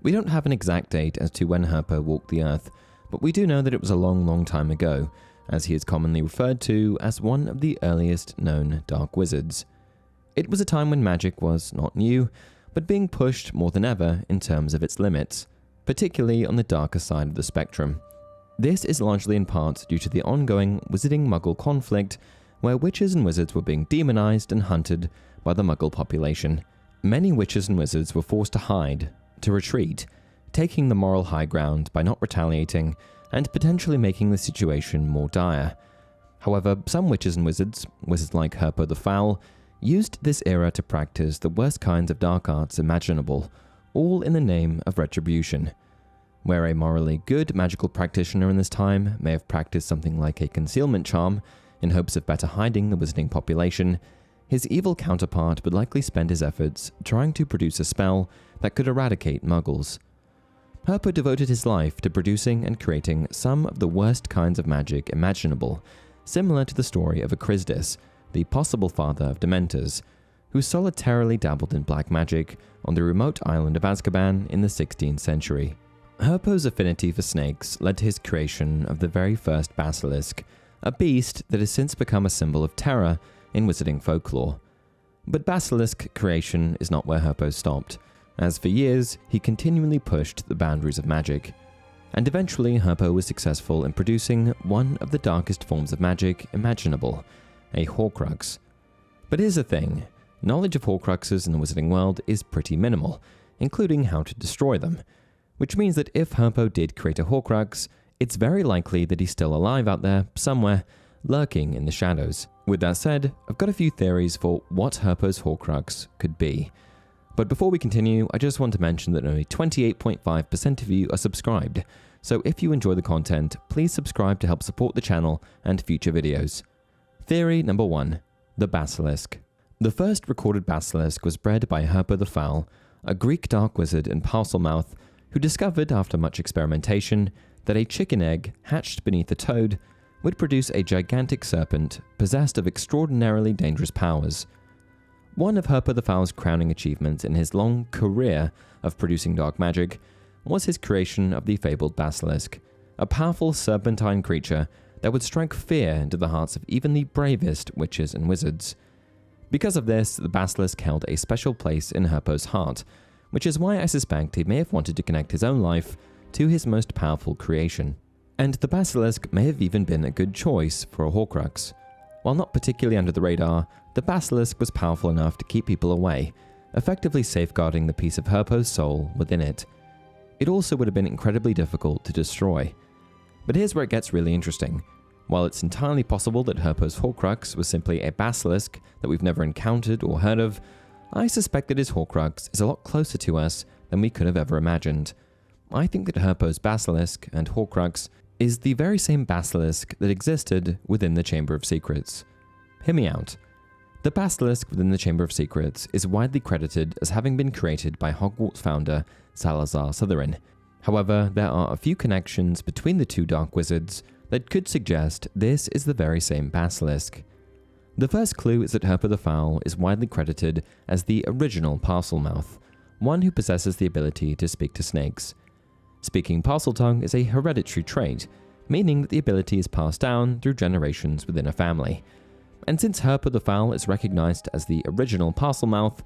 We don't have an exact date as to when Herpo walked the earth, but we do know that it was a long, long time ago, as he is commonly referred to as one of the earliest known dark wizards. It was a time when magic was not new, but being pushed more than ever in terms of its limits, particularly on the darker side of the spectrum. This is largely in part due to the ongoing wizarding-muggle conflict, where witches and wizards were being demonized and hunted by the muggle population. Many witches and wizards were forced to hide, to retreat, taking the moral high ground by not retaliating and potentially making the situation more dire. However, some witches and wizards like Herpo the Foul, used this era to practice the worst kinds of dark arts imaginable, all in the name of retribution. Where a morally good magical practitioner in this time may have practiced something like a concealment charm in hopes of better hiding the wizarding population, his evil counterpart would likely spend his efforts trying to produce a spell that could eradicate muggles. Herpo devoted his life to producing and creating some of the worst kinds of magic imaginable, similar to the story of Acrisius, the possible father of Dementors, who solitarily dabbled in black magic on the remote island of Azkaban in the 16th century. Herpo's affinity for snakes led to his creation of the very first basilisk, a beast that has since become a symbol of terror in wizarding folklore. But basilisk creation is not where Herpo stopped, as for years he continually pushed the boundaries of magic. And eventually Herpo was successful in producing one of the darkest forms of magic imaginable, a horcrux. But here's the thing, knowledge of horcruxes in the wizarding world is pretty minimal, including how to destroy them, which means that if Herpo did create a horcrux, it's very likely that he's still alive out there, somewhere, lurking in the shadows. With that said, I've got a few theories for what Herpo's horcrux could be. But before we continue, I just want to mention that only 28.5% of you are subscribed, so if you enjoy the content, please subscribe to help support the channel and future videos. Theory number 1. The Basilisk. The first recorded basilisk was bred by Herpo the Foul, a Greek dark wizard and Parselmouth, who discovered after much experimentation that a chicken egg hatched beneath a toad would produce a gigantic serpent possessed of extraordinarily dangerous powers. One of Herpo the Foul's crowning achievements in his long career of producing dark magic was his creation of the fabled basilisk, a powerful serpentine creature that would strike fear into the hearts of even the bravest witches and wizards. Because of this, the basilisk held a special place in Herpo's heart, which is why I suspect he may have wanted to connect his own life to his most powerful creation. And the basilisk may have even been a good choice for a horcrux. While not particularly under the radar, the basilisk was powerful enough to keep people away, effectively safeguarding the piece of Herpo's soul within it. It also would have been incredibly difficult to destroy. But here's where it gets really interesting. While it's entirely possible that Herpo's horcrux was simply a basilisk that we've never encountered or heard of, I suspect that his horcrux is a lot closer to us than we could have ever imagined. I think that Herpo's basilisk and horcrux is the very same basilisk that existed within the Chamber of Secrets. Hear me out. The basilisk within the Chamber of Secrets is widely credited as having been created by Hogwarts founder Salazar Slytherin. However, there are a few connections between the two dark wizards that could suggest this is the very same basilisk. The first clue is that Herpo the Foul is widely credited as the original Parselmouth, one who possesses the ability to speak to snakes. Speaking Parseltongue is a hereditary trait, meaning that the ability is passed down through generations within a family. And since Herpo the Foul is recognized as the original Parselmouth,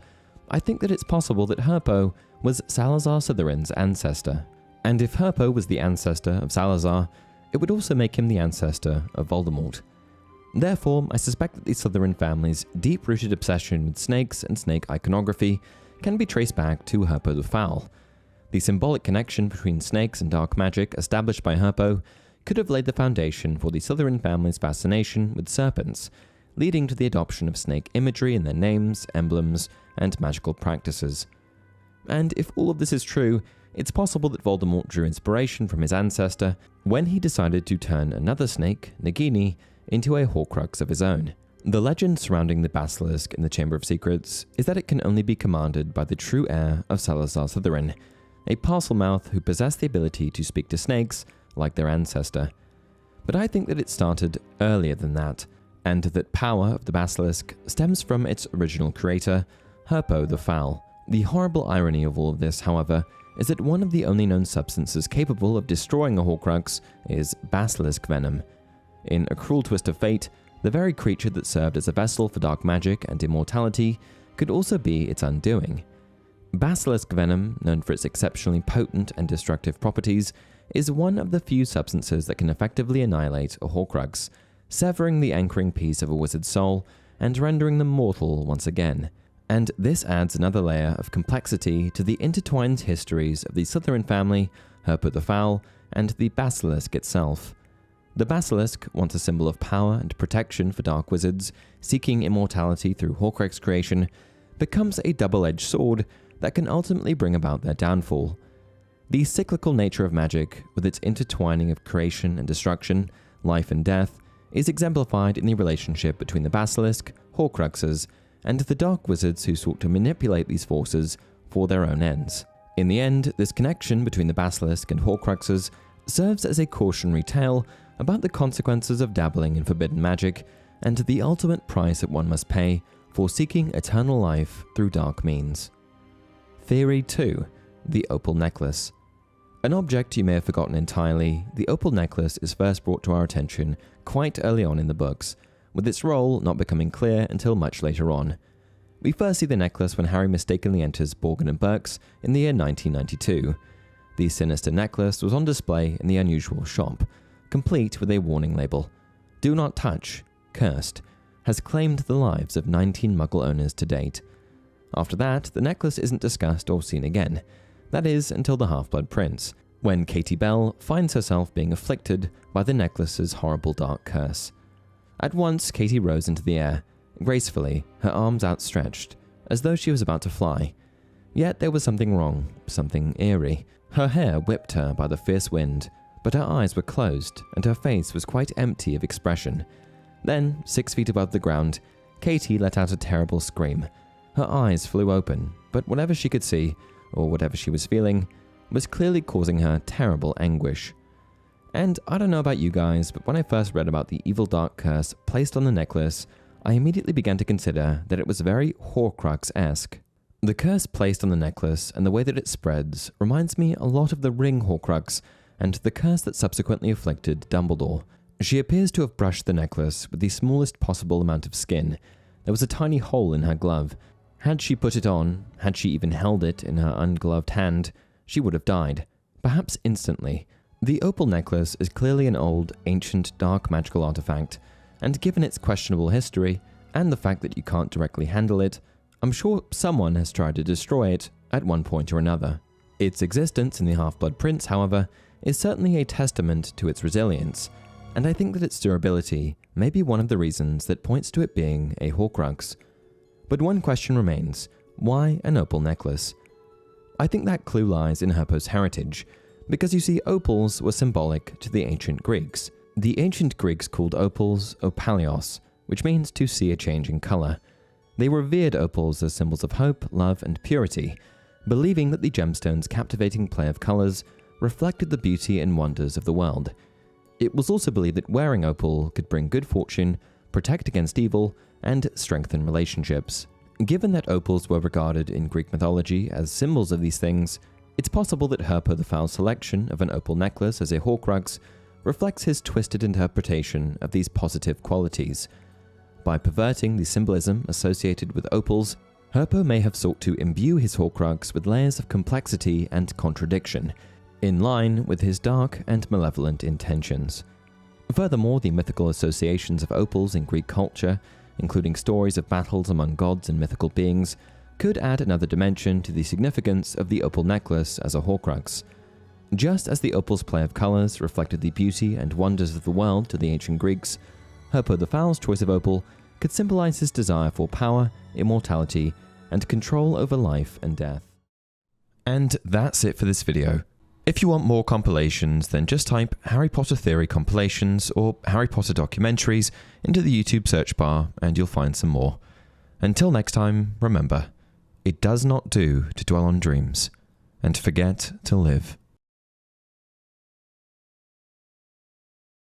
I think that it's possible that Herpo was Salazar Slytherin's ancestor. And if Herpo was the ancestor of Salazar, it would also make him the ancestor of Voldemort. Therefore, I suspect that the Slytherin family's deep-rooted obsession with snakes and snake iconography can be traced back to Herpo the Foul. The symbolic connection between snakes and dark magic established by Herpo could have laid the foundation for the Slytherin family's fascination with serpents, leading to the adoption of snake imagery in their names, emblems, and magical practices. And if all of this is true, it's possible that Voldemort drew inspiration from his ancestor when he decided to turn another snake, Nagini, into a horcrux of his own. The legend surrounding the basilisk in the Chamber of Secrets is that it can only be commanded by the true heir of Salazar Slytherin, a Parselmouth who possessed the ability to speak to snakes like their ancestor. But I think that it started earlier than that, and that power of the basilisk stems from its original creator, Herpo the Foul. The horrible irony of all of this, however, is that one of the only known substances capable of destroying a horcrux is basilisk venom. In a cruel twist of fate, the very creature that served as a vessel for dark magic and immortality could also be its undoing. Basilisk venom, known for its exceptionally potent and destructive properties, is one of the few substances that can effectively annihilate a horcrux, severing the anchoring piece of a wizard's soul and rendering them mortal once again. And this adds another layer of complexity to the intertwined histories of the Slytherin family, Herpo the Foul, and the basilisk itself. The basilisk, once a symbol of power and protection for dark wizards seeking immortality through horcrux creation, becomes a double-edged sword that can ultimately bring about their downfall. The cyclical nature of magic, with its intertwining of creation and destruction, life and death, is exemplified in the relationship between the basilisk, horcruxes, and the dark wizards who sought to manipulate these forces for their own ends. In the end, this connection between the basilisk and horcruxes serves as a cautionary tale about the consequences of dabbling in forbidden magic and the ultimate price that one must pay for seeking eternal life through dark means. Theory 2. The Opal Necklace. An object you may have forgotten entirely, the opal necklace is first brought to our attention quite early on in the books, with its role not becoming clear until much later on. We first see the necklace when Harry mistakenly enters Borgin and Burke's in the year 1992. The sinister necklace was on display in the unusual shop, complete with a warning label. "Do not touch, cursed," has claimed the lives of 19 Muggle owners to date. After that, the necklace isn't discussed or seen again. That is, until the Half-Blood Prince, when Katie Bell finds herself being afflicted by the necklace's horrible dark curse. At once, Katie rose into the air, gracefully, her arms outstretched, as though she was about to fly. Yet there was something wrong, something eerie. Her hair whipped her by the fierce wind, but her eyes were closed, and her face was quite empty of expression. Then, 6 feet above the ground, Katie let out a terrible scream. Her eyes flew open, but whatever she could see, or whatever she was feeling, was clearly causing her terrible anguish. And I don't know about you guys, but when I first read about the evil dark curse placed on the necklace, I immediately began to consider that it was very Horcrux-esque. The curse placed on the necklace and the way that it spreads reminds me a lot of the ring Horcrux and the curse that subsequently afflicted Dumbledore. She appears to have brushed the necklace with the smallest possible amount of skin. There was a tiny hole in her glove. Had she put it on, had she even held it in her ungloved hand, she would have died, perhaps instantly. The opal necklace is clearly an old, ancient, dark magical artifact, and given its questionable history, and the fact that you can't directly handle it, I'm sure someone has tried to destroy it at one point or another. Its existence in the Half-Blood Prince, however, is certainly a testament to its resilience, and I think that its durability may be one of the reasons that points to it being a Horcrux. But one question remains: why an opal necklace? I think that clue lies in Herpo's heritage, because you see, opals were symbolic to the ancient Greeks. The ancient Greeks called opals opalios, which means to see a change in color. They revered opals as symbols of hope, love, and purity, believing that the gemstone's captivating play of colors reflected the beauty and wonders of the world. It was also believed that wearing opal could bring good fortune, protect against evil, and strengthen relationships. Given that opals were regarded in Greek mythology as symbols of these things, it's possible that Herpo the Foul's selection of an opal necklace as a Horcrux reflects his twisted interpretation of these positive qualities. By perverting the symbolism associated with opals, Herpo may have sought to imbue his Horcrux with layers of complexity and contradiction, in line with his dark and malevolent intentions. Furthermore, the mythical associations of opals in Greek culture, including stories of battles among gods and mythical beings, could add another dimension to the significance of the opal necklace as a Horcrux. Just as the opal's play of colors reflected the beauty and wonders of the world to the ancient Greeks, Herpo the Foul's choice of opal could symbolize his desire for power, immortality, and control over life and death. And that's it for this video. If you want more compilations, then just type Harry Potter Theory Compilations or Harry Potter Documentaries into the YouTube search bar and you'll find some more. Until next time, remember, it does not do to dwell on dreams and forget to live.